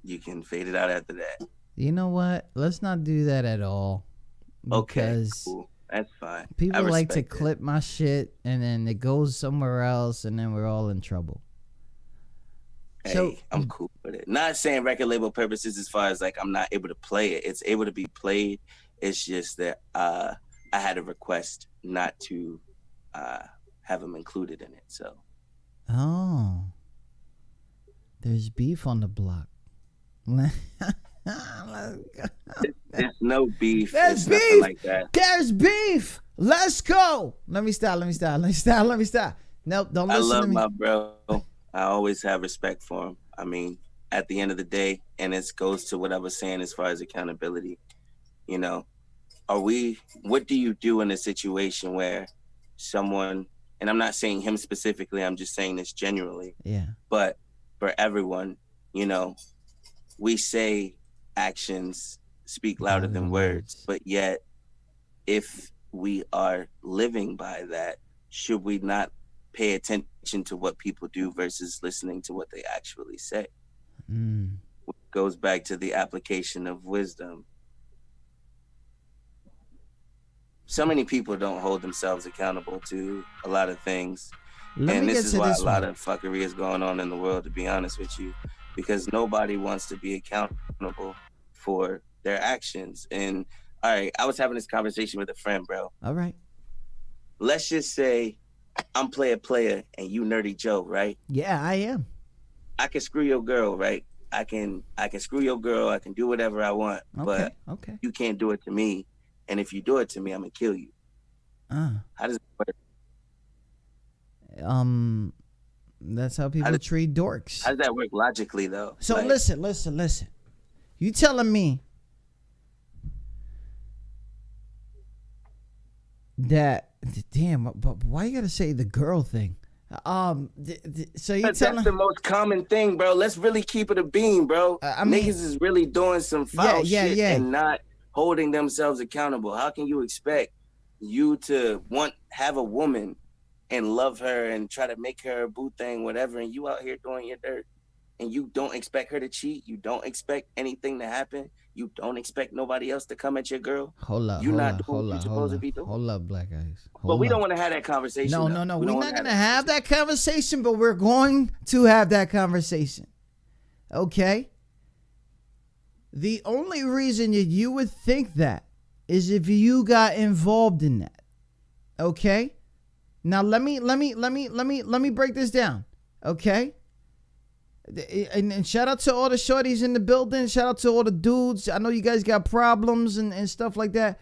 you can fade it out after that. You know what? Let's not do that at all. Okay, cool. That's fine. People like to clip my shit, and then it goes somewhere else, and then we're all in trouble. Hey, So I'm cool with it. Not saying record label purposes as far as like I'm not able to play it. It's able to be played. It's just that I had a request not to have them included in it. So. Oh. There's beef on the block. There's no beef. There's It's beef. nothing like that. There's beef. Let's go. Let me stop. Nope, don't I listen love to me. my bro. I always have respect for him. I mean, at the end of the day, and it goes to what I was saying as far as accountability, you know, what do you do in a situation where someone, and I'm not saying him specifically, I'm just saying this generally. Yeah. But for everyone, you know, we say actions speak louder than words, but yet if we are living by that, should we not pay attention to what people do versus listening to what they actually say? It goes back to the application of wisdom. So many people don't hold themselves accountable to a lot of things. And this is why a lot of fuckery is going on in the world, to be honest with you, because nobody wants to be accountable for their actions. And all right, I was having this conversation with a friend, bro. All right. Let's just say I'm player and you Nerdy Joe, right? Yeah, I am. I can screw your girl, right? I can screw your girl. I can do whatever I want, but you can't do it to me. And if you do it to me, I'm gonna kill you. How does it work? That's how people treat dorks. How does that work logically, though? So like, listen. You telling me that? Damn, but why you gotta say the girl thing? So you That's telling the most common thing, bro. Let's really keep it a beam, bro. I mean, niggas is really doing some foul shit yeah. and not holding themselves accountable. How can you expect you to have a woman and love her and try to make her a boo thing, whatever, and you out here doing your dirt, and you don't expect her to cheat? You don't expect anything to happen. You don't expect nobody else to come at your girl. Hold up, You're hold not up, doing hold what you're up, supposed hold to up, be doing. hold up, Black Ice. But we don't want to have that conversation. No, though. we're not gonna have that conversation, but we're going to have that conversation. Okay? The only reason that you would think that is if you got involved in that. Okay? Now let me break this down. Okay? And shout out to all the shorties in the building. Shout out to all the dudes. I know you guys got problems and stuff like that.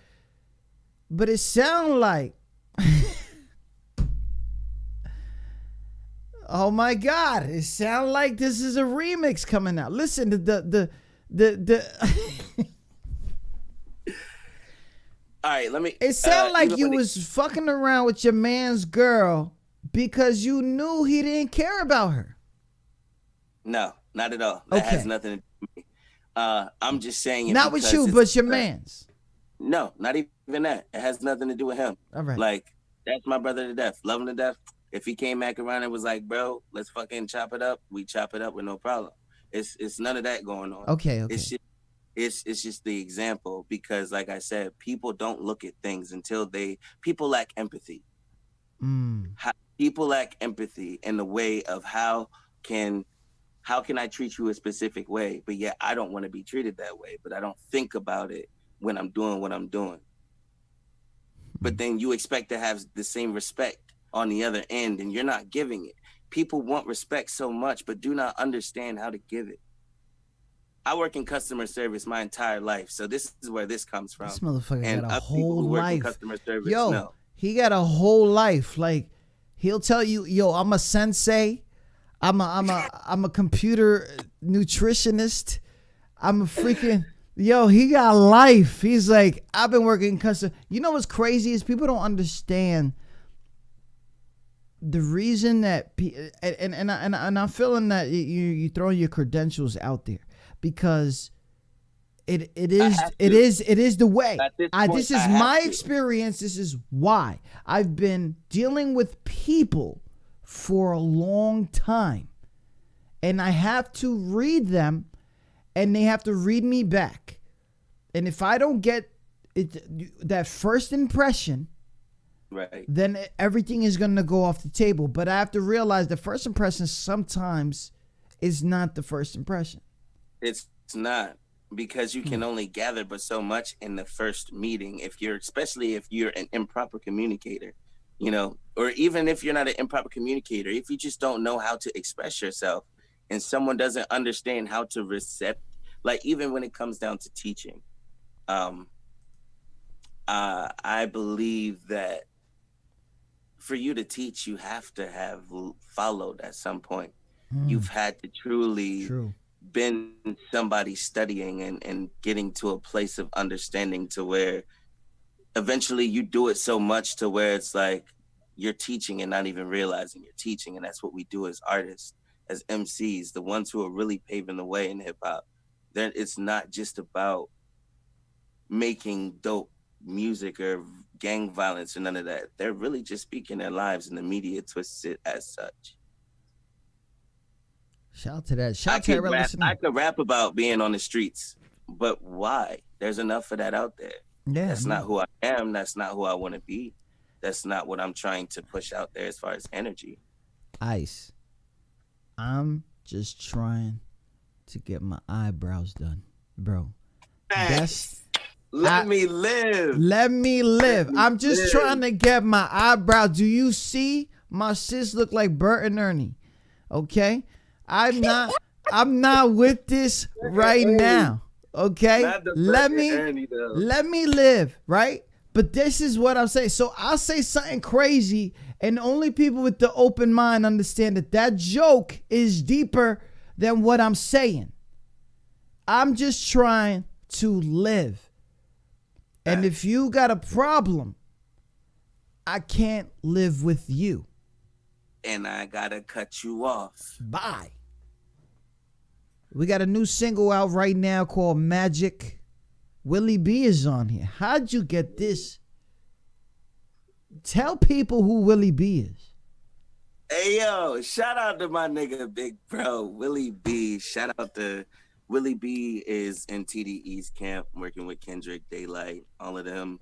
But it sounds like oh my God! It sounds like this is a remix coming out. Listen, the All right, let me. It sounded like you was fucking around with your man's girl because you knew he didn't care about her. No, not at all. That has nothing to do with me. I'm just saying it. Not with you, but your man's. No, not even that. It has nothing to do with him. All right. Like, that's my brother to death. Love him to death. If he came back around and was like, bro, let's fucking chop it up, we chop it up with no problem. It's none of that going on. Okay. It's just the example because, like I said, people don't look at things until people lack empathy. People lack empathy in the way of how can I treat you a specific way, but yet I don't want to be treated that way, but I don't think about it when I'm doing what I'm doing. But then you expect to have the same respect on the other end, and you're not giving it. People want respect so much, but do not understand how to give it. I work in customer service my entire life, so this is where this comes from. This motherfucker and got a whole life. Customer service, yo, he got a whole life. Like, he'll tell you, yo, I'm a sensei. I'm a computer nutritionist. I'm a freaking yo. He got life. He's like, I've been working customer. You know what's crazy is people don't understand the reason that and I'm feeling that you throwing your credentials out there because it is the way. This is my experience. This is why I've been dealing with people for a long time, and I have to read them, and they have to read me back. And if I don't get it, that first impression, right, then everything is going to go off the table. But I have to realize the first impression sometimes is not the first impression. It's not, because you can only gather but so much in the first meeting, especially if you're an improper communicator, you know, or even if you're not an improper communicator, if you just don't know how to express yourself and someone doesn't understand how to like even when it comes down to teaching, I believe that for you to teach, you have to have followed at some point. You've had to truly been somebody studying and getting to a place of understanding to where eventually you do it so much to where it's like you're teaching and not even realizing you're teaching. And that's what we do as artists, as MCs, the ones who are really paving the way in hip hop. Then it's not just about making dope music or gang violence or none of that. They're really just speaking their lives, and the media twists it as such. Shout out to that. Shout out to everyone listening. I could rap about being on the streets, but why? There's enough of that out there. Yeah, that's not who I am. That's not who I want to be. That's not what I'm trying to push out there as far as energy. Ice, just trying to get my eyebrows done, bro. Let me live. Let me live. I'm just trying to get my eyebrows. Do you see my sis look like Bert and Ernie? Okay, I'm not with this right now. Okay, let me live, right? But this is what I'm saying. So I'll say something crazy, and only people with the open mind understand that joke is deeper than what I'm saying. I'm just trying to live. And if you got a problem, I can't live with you. and I gotta cut you off. Bye. We got a new single out right now called Magic. Willie B is on here. How'd you get this? Tell people who Willie B is. Hey, yo, shout out to my nigga, big bro, Willie B. Shout out to Willie B is in TDE's camp, working with Kendrick, Daylight, all of them.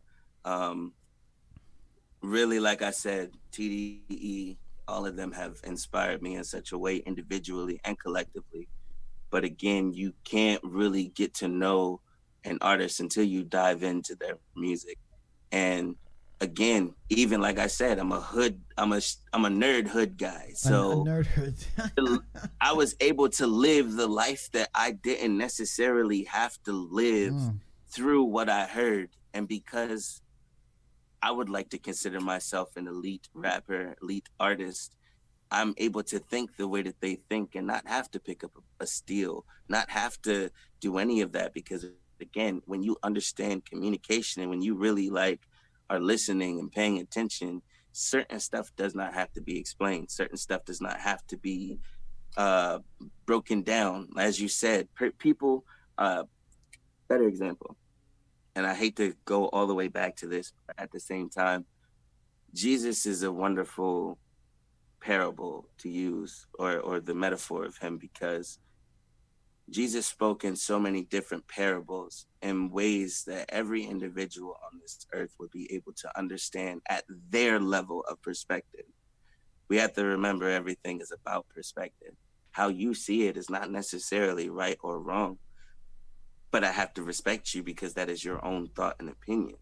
Really, like I said, TDE, all of them have inspired me in such a way individually and collectively. But again, you can't really get to know an artist until you dive into their music. And again, even like I said, I'm a nerd hood guy. So a nerd hood. I was able to live the life that I didn't necessarily have to live through what I heard. And because I would like to consider myself an elite rapper, elite artist, I'm able to think the way that they think and not have to pick up a steel, not have to do any of that. Because again, when you understand communication and when you really like are listening and paying attention, certain stuff does not have to be explained. Certain stuff does not have to be broken down. As you said, people, better example, and I hate to go all the way back to this, but at the same time, Jesus is a wonderful parable to use, or the metaphor of him, because Jesus spoke in so many different parables in ways that every individual on this earth would be able to understand at their level of perspective. We have to remember everything is about perspective. How you see it is not necessarily right or wrong, but I have to respect you because that is your own thought and opinion.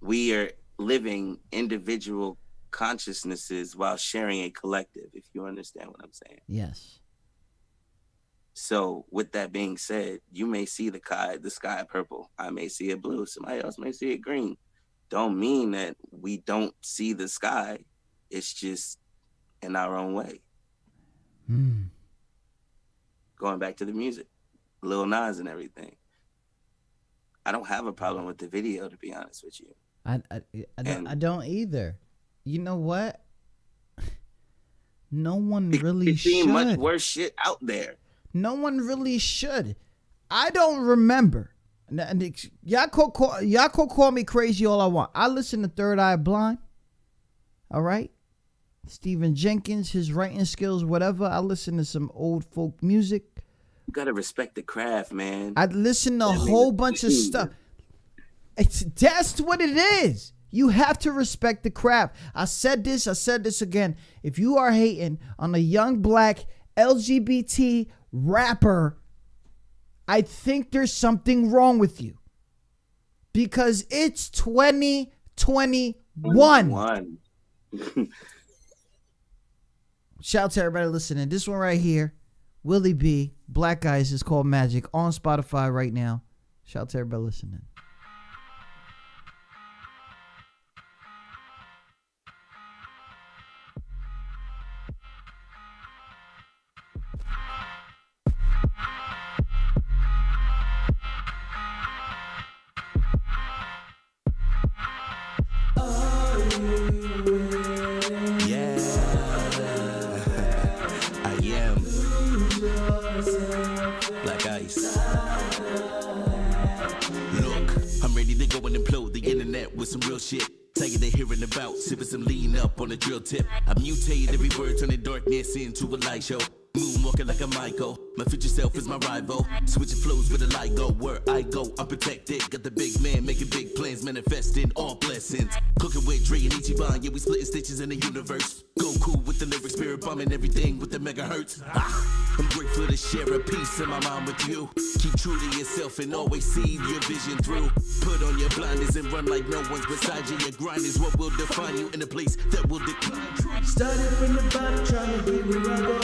We are living individual consciousnesses while sharing a collective, if you understand what I'm saying. Yes. So with that being said, you may see the sky purple. I may see it blue. Somebody else may see it green. Don't mean that we don't see the sky. It's just in our own way. Going back to the music, Lil Nas and everything. I don't have a problem with the video, to be honest with you. I don't either. You know what? No one really should. There's much worse shit out there. No one really should. I don't remember. Y'all could call me crazy all I want. I listen to Third Eye Blind. All right? Stephen Jenkins, his writing skills, whatever. I listen to some old folk music. You gotta respect the craft, man. I listen to a whole bunch of stuff. That's what it is. You have to respect the craft. I said this again. If you are hating on a young black LGBT rapper, I think there's something wrong with you. Because it's 2021. Shout out to everybody listening. This one right here, Willie B, Black I.C.E, is called Magic, on Spotify right now. Shout out to everybody listening. Black I.C.E. Look, I'm ready to go and implode the internet with some real shit. Tired of hearing about, sipping some lean up on a drill tip. I mutate every word, turning darkness into a light show. Moonwalking like a Michael, my future self is my rival. Switching flows with a LIGO, where I go, I'm protected. Got the big man making big plans, manifesting all blessings. Cooking with Dre and Ichiban, yeah, we splitting stitches in the universe. Go cool with the lyrics, spirit bombing everything with the megahertz. I'm grateful to share a piece of my mind with you. Keep true to yourself and always see your vision through. Put on your blinders and run like no one's beside you. Your grind is what will define you in a place that will decline. Started from the bottom, trying to be where I go.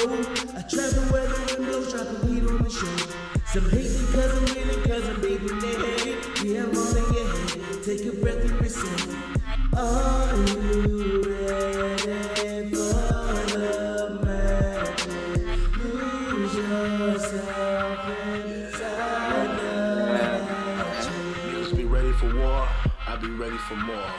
I travel where the windows, dropping weed on the show. Some hate because I'm winning, because I'm beating their head. Yeah, I'm on your head. Take a breath and reset. Are you ready for the magic? Lose yourself inside the magic. Niggas be ready for war, I be ready for more.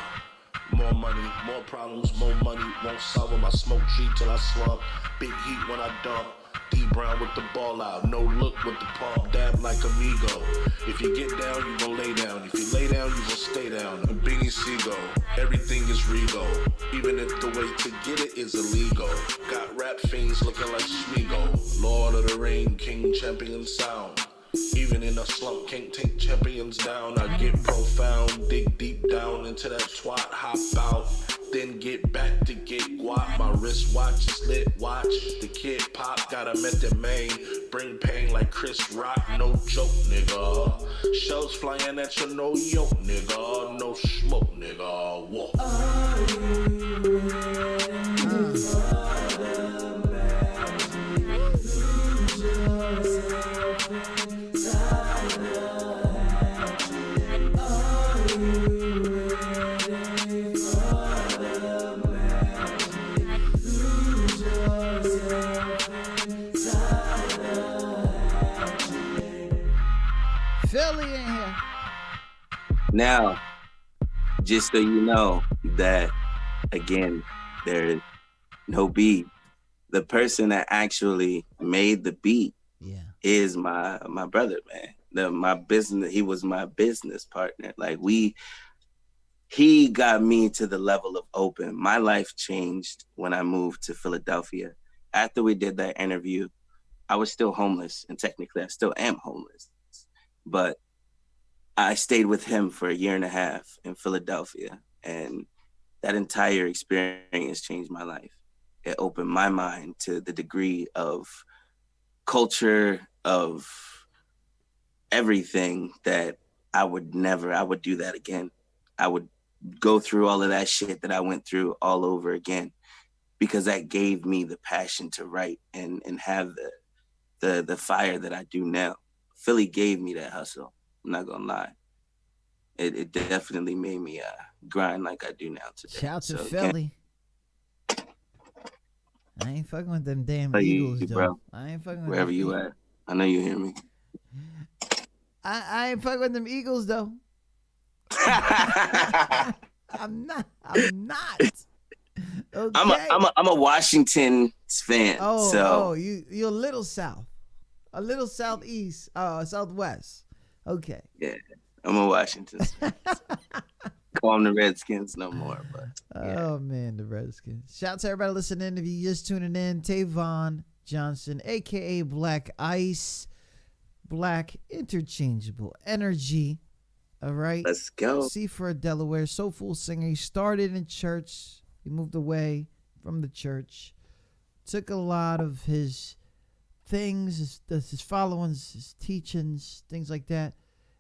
More money, more problems, more money. Won't solve them. I smoke G till I slump. Big heat when I dump. D Brown with the ball out. No look with the palm. Dab like amigo. If you get down, you gon' lay down. If you lay down, you gon' stay down. A Beanie Siegel. Everything is regal. Even if the way to get it is illegal. Got rap fiends looking like Smeagol. Lord of the Ring, King Champion sound. Even in a slump, can't take champions down. I get profound, dig deep down into that twat, hop out, then get back to get guap. My wristwatch is lit, watch the kid pop. Got a method main, bring pain like Chris Rock, no joke, nigga. Shells flying at you, no yoke, nigga. No smoke, nigga. Whoa. Philly in here. Now, just so you know that, again, there is no beat. The person that actually made the beat is my brother, man. My business. He was my business partner. Like he got me to the level of open. My life changed when I moved to Philadelphia. After we did that interview, I was still homeless, and technically I still am homeless. But I stayed with him for 1.5 years in Philadelphia, and that entire experience changed my life. It opened my mind to the degree of culture, of everything that I would do that again. I would go through all of that shit that I went through all over again, because that gave me the passion to write and have the fire that I do now. Philly gave me that hustle. I'm not gonna lie. It definitely made me grind like I do now today. Shout to Philly. I ain't fucking with them damn Eagles, though. Bro. I ain't fucking with wherever them you at. I know you hear me. I ain't fucking with them Eagles, though. I'm not. Okay. I'm a Washington fan. You're a little south. A little southeast, southwest. Okay. Yeah, I'm a Washington fan. Call them the Redskins no more, but yeah. Oh man, the Redskins. Shout out to everybody listening. If you just tuning in, Tayvon Johnson, aka Black Ice, Black Interchangeable Energy. All right. Let's go. Seaford Delaware, Soulful Singer. He started in church. He moved away from the church. Took a lot of his things, his followings, his teachings, things like that.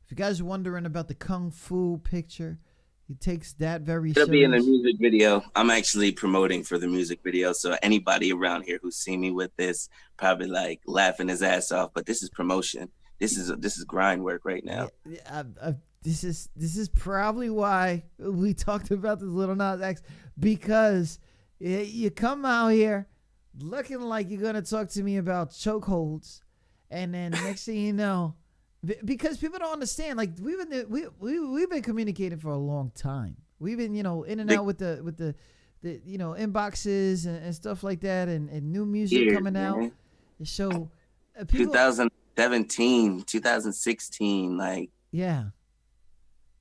If you guys are wondering about the Kung Fu picture, he takes that very It'll serious. be in the music video. I'm actually promoting for the music video, so anybody around here who's seen me with this probably like laughing his ass off. But this is promotion. This is grind work right now. This is probably why we talked about this Lil Nas X, because you come out here looking like you're gonna talk to me about chokeholds, and then next thing you know, because people don't understand, like we've been communicating for a long time. We've been in and out with the inboxes and stuff like that, and new music coming out. So people, 2017, 2016, like yeah.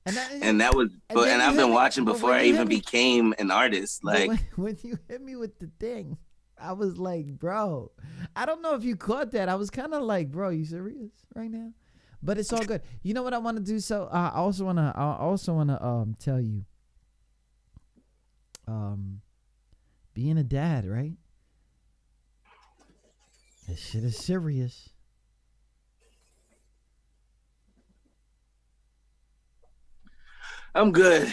And that was, and I've been watching before I even became an artist. Like when you hit me with the thing, I was like, bro, I don't know if you caught that. I was kind of like, bro, you serious right now? But it's all good. You know what I want to do? So I also want to tell you, being a dad, right? This shit is serious. I'm good,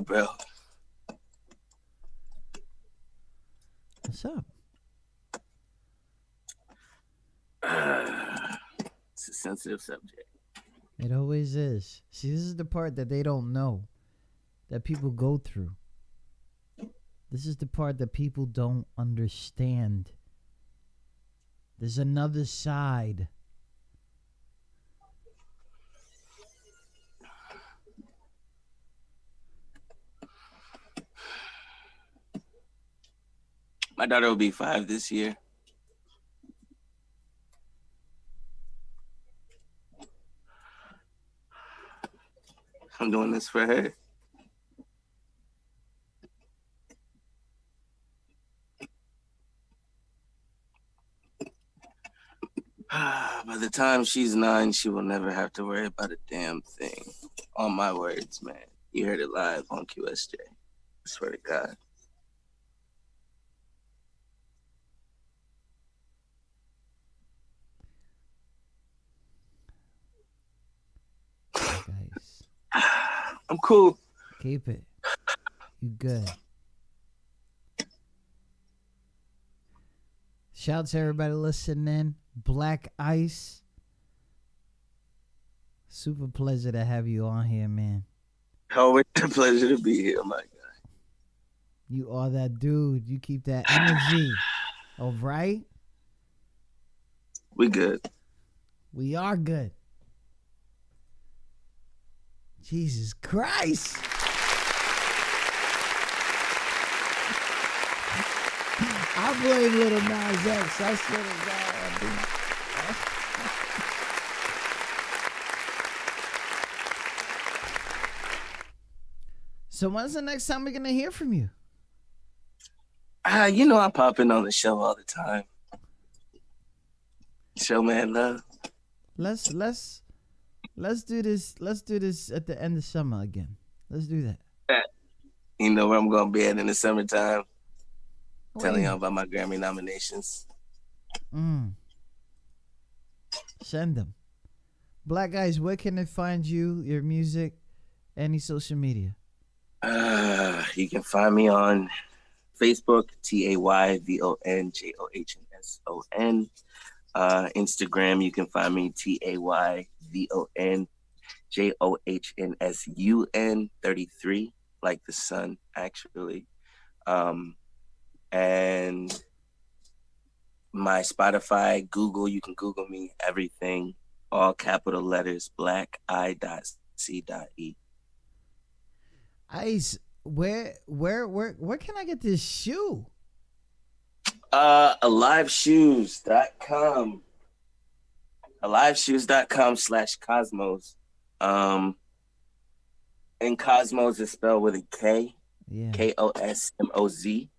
bro. What's up? It's a sensitive subject. It always is. See, this is the part that they don't know, that people go through. This is the part that people don't understand. There's another side. My daughter will be 5 this year. I'm doing this for her. By the time she's 9, she will never have to worry about a damn thing. On my words, man. You heard it live on QSJ. I swear to God. Guys, I'm cool. keep it. You good. Shout out to everybody listening. Black Ice. Super pleasure to have you on here, man. Always a pleasure to be here, my guy. You are that dude. You keep that energy. All right? We good. We are good. Jesus Christ. I blame Little Nas X. I swear to God. I do. So when's the next time we're going to hear from you? You know I pop in on the show all the time. Show Madluh. Let's do this. Let's do this at the end of summer again. Let's do that. You know where I'm gonna be at in the summertime. Telling Wait. y'all about my Grammy nominations. Send them. Black Guys, where can they find you, your music, any social media? You can find me on Facebook, TayvonJohnson. Instagram, you can find me TayvonJohnson33, like the sun, actually. And my Spotify, Google, you can Google me, everything, all capital letters, Black I.C.E. Ice, where can I get this shoe? Aliveshoes.com. Aliveshoes.com/Cosmos. And Cosmos is spelled with a K. Yeah. KOSMOZ.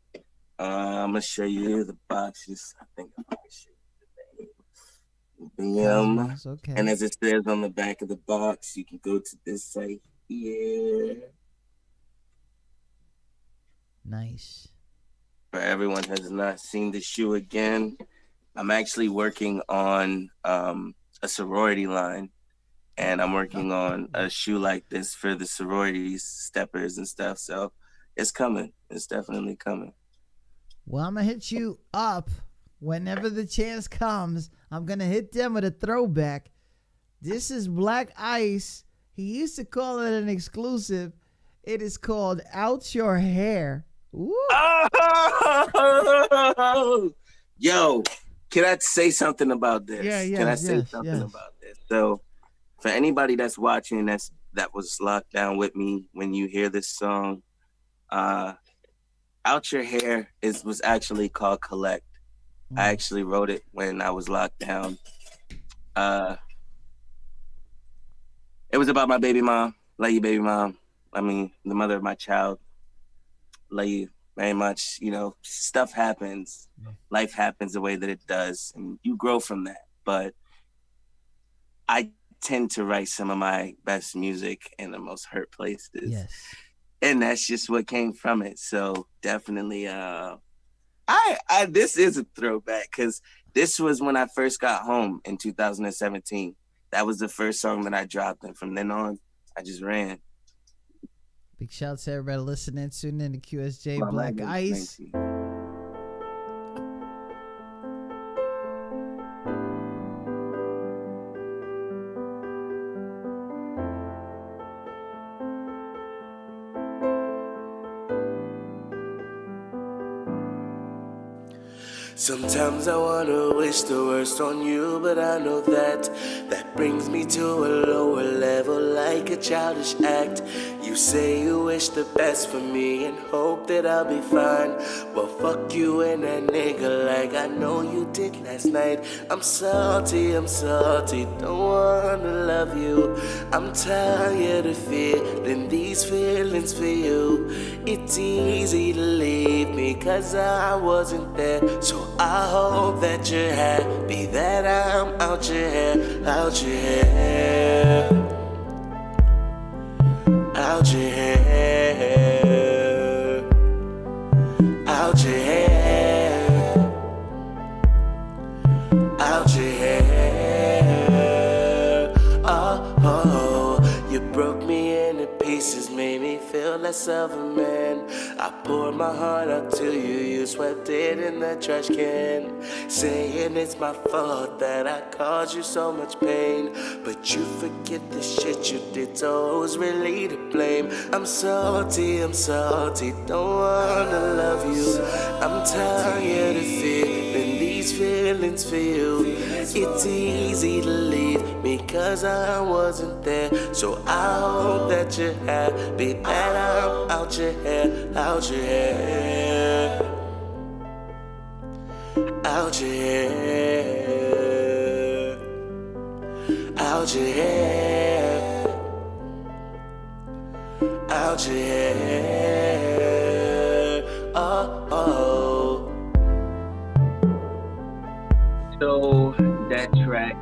I'm gonna show you the boxes. I think I'm gonna show you the name. Cosmos, okay. And as it says on the back of the box, you can go to this site here. Nice. For everyone who has not seen the shoe again, I'm actually working on a sorority line, and I'm working on a shoe like this for the sororities, steppers and stuff. So it's coming. It's definitely coming. Well, I'm going to hit you up whenever the chance comes. I'm going to hit them with a throwback. This is Black Ice. He used to call it an exclusive. It is called Out Your Hair. Woo. Oh! Yo, can I say something about this? Yeah, can I say something about this? So for anybody that's watching that was locked down with me when you hear this song, Out Your Hair was actually called Collect. I actually wrote it when I was locked down. It was about my baby mom. Love you, baby mom. I mean, the mother of my child. Love you very much. You know, stuff happens. Life happens the way that it does, and you grow from that. But I tend to write some of my best music in the most hurt places. Yes. And that's just what came from it. So definitely, this is a throwback because this was when I first got home in 2017. That was the first song that I dropped, and from then on, I just ran. Big shout out to everybody listening. Tune in to QSJ Black Ice. Sometimes I wanna wish the worst on you, but I know that brings me to a lower level like a childish act. You say you wish the best for me and hope that I'll be fine. Well, fuck you and that nigga like I know you did last night. I'm salty, don't wanna love you. I'm tired of feeling these feelings for you. It's easy to leave me cause I wasn't there. So I hope that you're happy that I'm out your hair, out your hair, out your hair, out your hair, out your hair. Oh, you broke me into pieces, made me feel less of a man. I poured my heart out to you, you swept it in the trash can, saying it's my fault that I caused you so much pain. But you forget the shit you did, so who's really to blame? I'm salty, don't wanna love you. I'm tired of feeling these feelings for you. It's easy to leave me cause I wasn't there. So I hope that you're happy that I'm out your hair, out your hair, out your hair, out your hair, out your hair. Oh. So that track,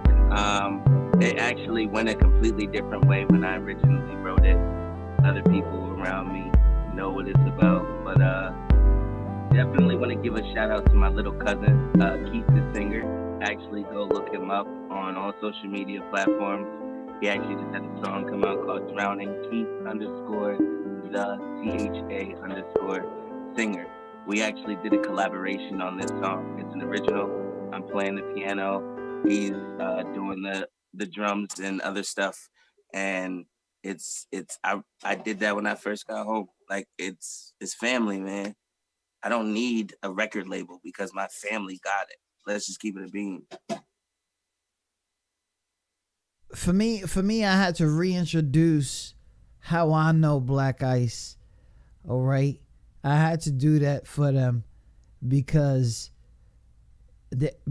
it actually went a completely different way when I originally wrote it. Other people around me know what it's about, but definitely want to give a shout out to my little cousin, Keith the Singer. Actually, go look him up on all social media platforms. He actually just had a song come out called Drowning. Keith _the_Singer. We actually did a collaboration on this song. It's an original. I'm playing the piano. He's doing the drums and other stuff. And I did that when I first got home. Like it's family, man. I don't need a record label because my family got it. Let's just keep it a bean. For me, I had to reintroduce how I know Black Ice. All right, I had to do that for them because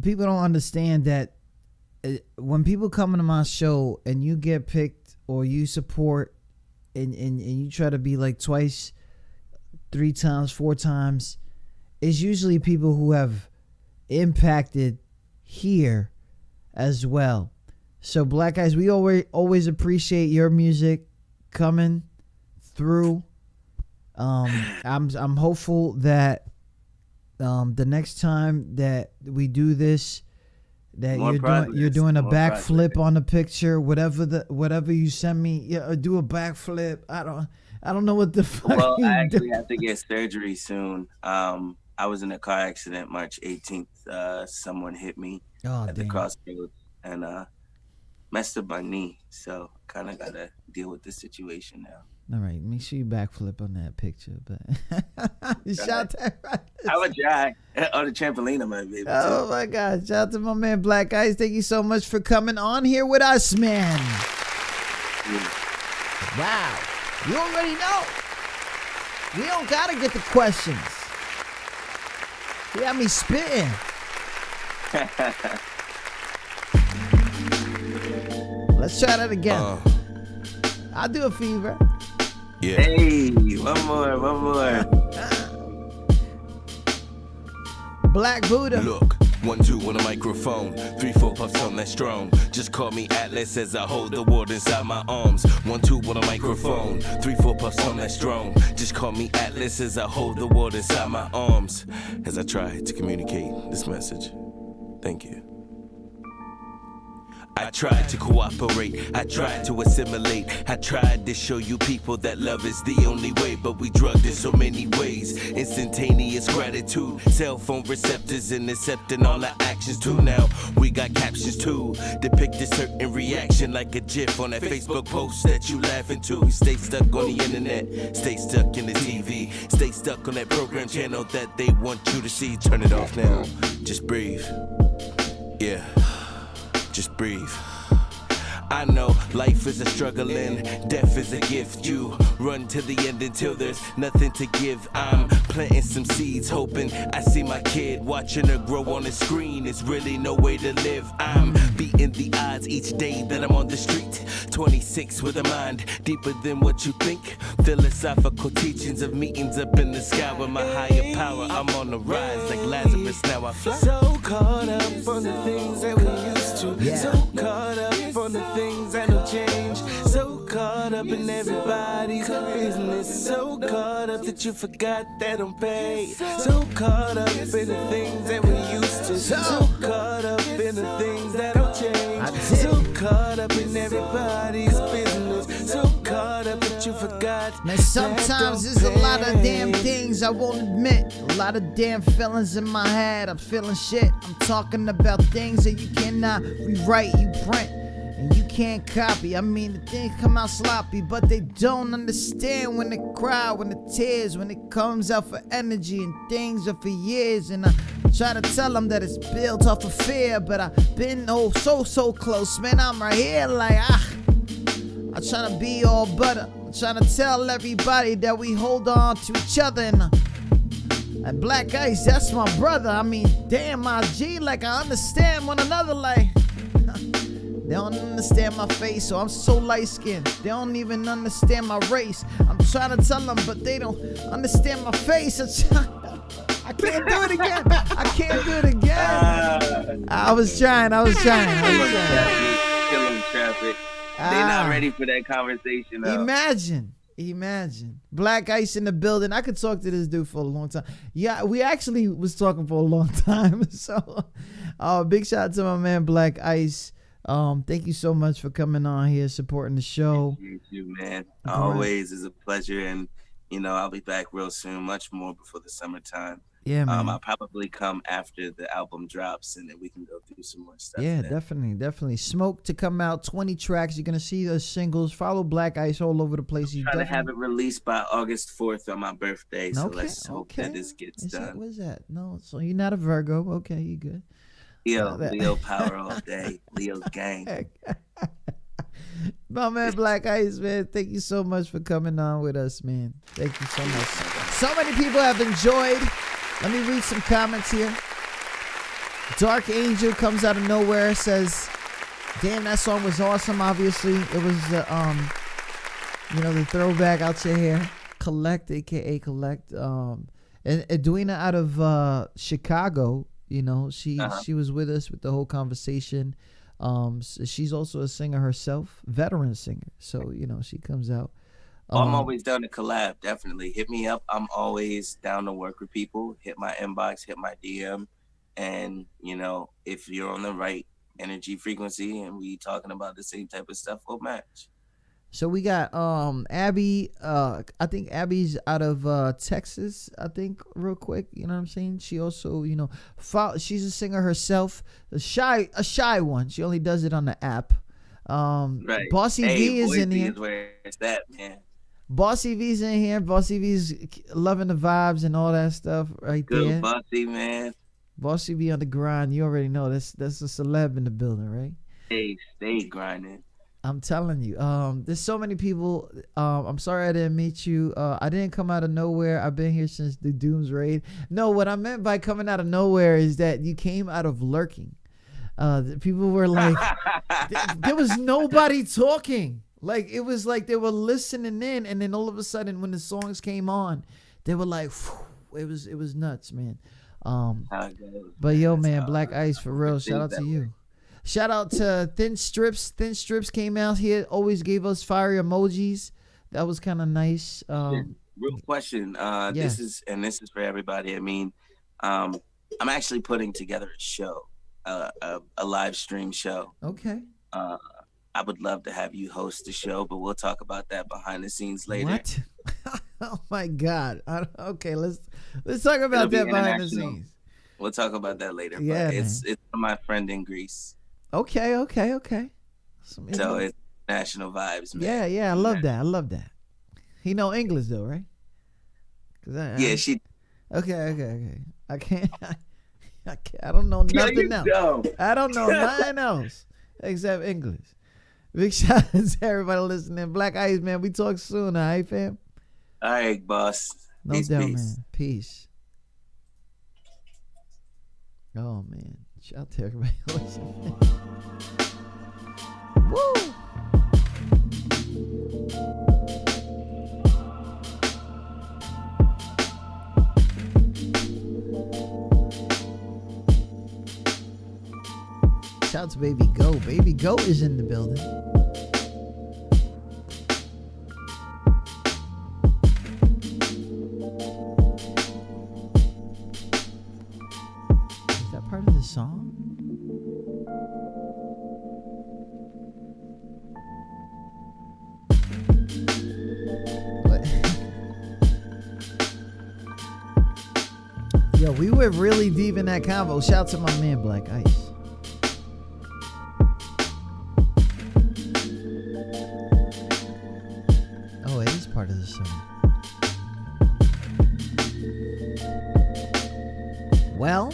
people don't understand that when people come into my show and you get picked or you support and you try to be like twice, 3 times, 4 times, it's usually people who have impacted here as well. So Black Ice, we always appreciate your music coming through. I'm hopeful that the next time that we do this, that you're doing a backflip on the picture, whatever you send me. Yeah, do a backflip. I don't know what the fuck. Well, I actually have to get surgery soon. I was in a car accident March 18th. Someone hit me at the crossroads and messed up my knee. So kind of gotta deal with this situation now. All right, make sure you backflip on that picture. But shout out to I would try on the trampoline. I might be able to. Oh my God! Shout out to my man Black Ice. Thank you so much for coming on here with us, man. Yeah. Wow, you already know. We don't gotta get the questions. You got me spitting. Let's try that again. I'll do a fever. Yeah. Hey, one more. Black Buddha. Look, 1, 2 on a microphone, 3, 4 puffs on that strong. Just call me Atlas as I hold the world inside my arms. 1, 2 on a microphone, 3, 4 puffs on that strong. Just call me Atlas as I hold the world inside my arms. As I try to communicate this message. Thank you. I tried to cooperate, I tried to assimilate, I tried to show you people that love is the only way, but we drugged in so many ways. Instantaneous gratitude, cell phone receptors intercepting all our actions too. Now we got captions too, depict a certain reaction like a gif on that Facebook post that you laughing to. Stay stuck on the internet, stay stuck in the TV, stay stuck on that program channel that they want you to see. Turn it off now, just breathe. Yeah. Just breathe. I know life is a struggle and death is a gift. You run to the end until there's nothing to give. I'm planting some seeds, hoping I see my kid. Watching her grow on the screen is really no way to live. I'm beating the odds each day that I'm on the street. 26 with a mind deeper than what you think. Philosophical teachings of meetings up in the sky with my higher power. I'm on the rise like Lazarus, now I fly. So caught up on the things that we used to. So caught up on the things that don't change. So caught up in everybody's business. So caught up that you forgot that don't pay. So caught up in the things that we used to. So caught up in the things that don't change. So caught up in everybody's business. So caught up that you forgot. Man, sometimes there's a lot of damn things I won't admit. A lot of damn feelings in my head. I'm feeling shit. I'm talking about things that you cannot rewrite, you print, and you can't copy. I mean, the things come out sloppy, but they don't understand when they cry, when the tears, when it comes out for energy, and things are for years. And I try to tell them that it's built off of fear, but I've been so close, man. I'm right here like, I'm trying to be all butter. I'm trying to tell everybody that we hold on to each other. And Black Ice, that's my brother. I mean, damn, my G, like I understand one another, like they don't understand my face, so I'm so light-skinned. They don't even understand my race. I'm trying to tell them, but they don't understand my face. I can't do it again. I can't do it again. I was trying. Killing traffic. They're not ready for that conversation. Though. Imagine Black Ice in the building. I could talk to this dude for a long time. Yeah, we actually was talking for a long time. So big shout out to my man Black Ice. Thank you so much for coming on here, supporting the show. Appreciate you, man. Always is a pleasure, and I'll be back real soon, much more before the summertime. Yeah, man. I'll probably come after the album drops, and then we can go through some more stuff. Yeah, definitely. Smoke to come out, 20 tracks. You're gonna see those singles. Follow Black Ice all over the place. I'm trying to have it released by August 4th on my birthday. So let's hope that this gets done. What's that? No, so you're not a Virgo. Okay, you good. Leo power all day. Leo's gang. My man Black Ice, man, thank you so much for coming on with us, man. Thank you so much. So many people have enjoyed. Let me read some comments here. Dark Angel comes out of nowhere, says, damn, that song was awesome. Obviously, it was the throwback out your hair. Collect, aka Collect. And Edwina out of Chicago, she was with us with the whole conversation. So she's also a singer herself, veteran singer. So, she comes out. I'm always down to collab. Definitely hit me up. I'm always down to work with people. Hit my inbox, hit my DM, and if you're on the right energy frequency and we talking about the same type of stuff, we'll match. So we got Abby. I think Abby's out of Texas. I think real quick. You know what I'm saying? She also she's a singer herself. A shy one. She only does it on the app. Right. Bossy V is in here. Where it's that, man. Bossy V's in here. Bossy V's loving the vibes and all that stuff right there. Good Bossy, man. Bossy V on the grind. You already know that's a celeb in the building, right? Stay grinding. I'm telling you. There's so many people. I'm sorry I didn't meet you. I didn't come out of nowhere. I've been here since the Dooms raid. No, what I meant by coming out of nowhere is that you came out of lurking. People were like, there was nobody talking. Like, it was like they were listening in, and then all of a sudden when the songs came on, they were like, it was nuts, man. But yo, man, Black Ice, for real, shout out to you. Shout out to Thin Strips. Thin Strips came out here, always gave us fire emojis. That was kind of nice. Real question. This is for everybody. I mean, I'm actually putting together a show, a live stream show. Okay. I would love to have you host the show, but we'll talk about that behind the scenes later. What? Oh my God. Okay, let's talk about that behind the scenes. We'll talk about that later. Yeah, but it's my friend in Greece. Okay. So it's national vibes, man. Yeah, I love that. He know English though, right? She. Okay. I can't. I don't know nothing else. I don't know nothing else except English. Big shout out to everybody listening. Black Ice, man. We talk soon, all right, fam? All right, boss. No Peace, doubt, peace. man. Peace. Oh, man. Shout out to everybody listening. Woo! Shout out to Baby Go. Baby Go is in the building. Is that part of the song? What? Yo, we were really deep in that convo. Shout out to my man Black Ice. Oh, it is part of the song. Well,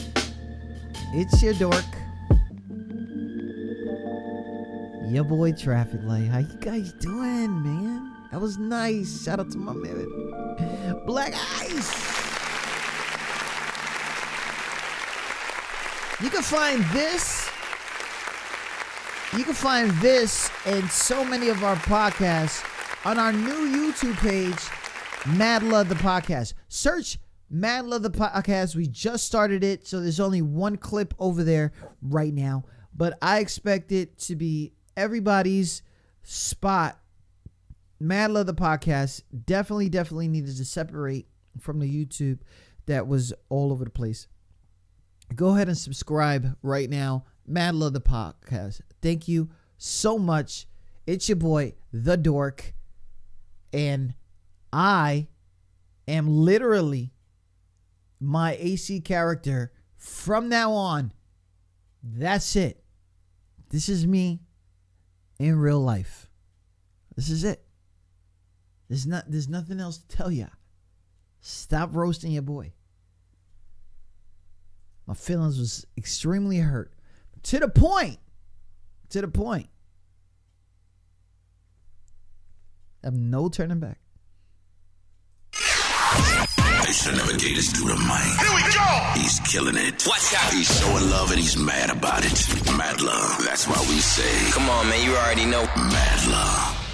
it's your dork. Your boy Traffic Light. How you guys doing, man? That was nice. Shout out to my man Black Ice. You can find this and so many of our podcasts on our new YouTube page, Madluh the Podcast. Search Madluh the Podcast. We just started it, so there's only one clip over there right now. But I expect it to be everybody's spot. Madluh the Podcast definitely needed to separate from the YouTube that was all over the place. Go ahead and subscribe right now. Madluh the Podcast. Thank you so much. It's your boy, The Dork. And I am literally my AC character from now on. That's it. This is me in real life. This is it. There's nothing else to tell ya. Stop roasting your boy. My feelings was extremely hurt. To the point. Of no turning back. They should never gave this dude a mic. Here we go! He's killing it. Watch out! He's showing love and he's mad about it. Madluh. That's why we say, come on, man, you already know. Madluh.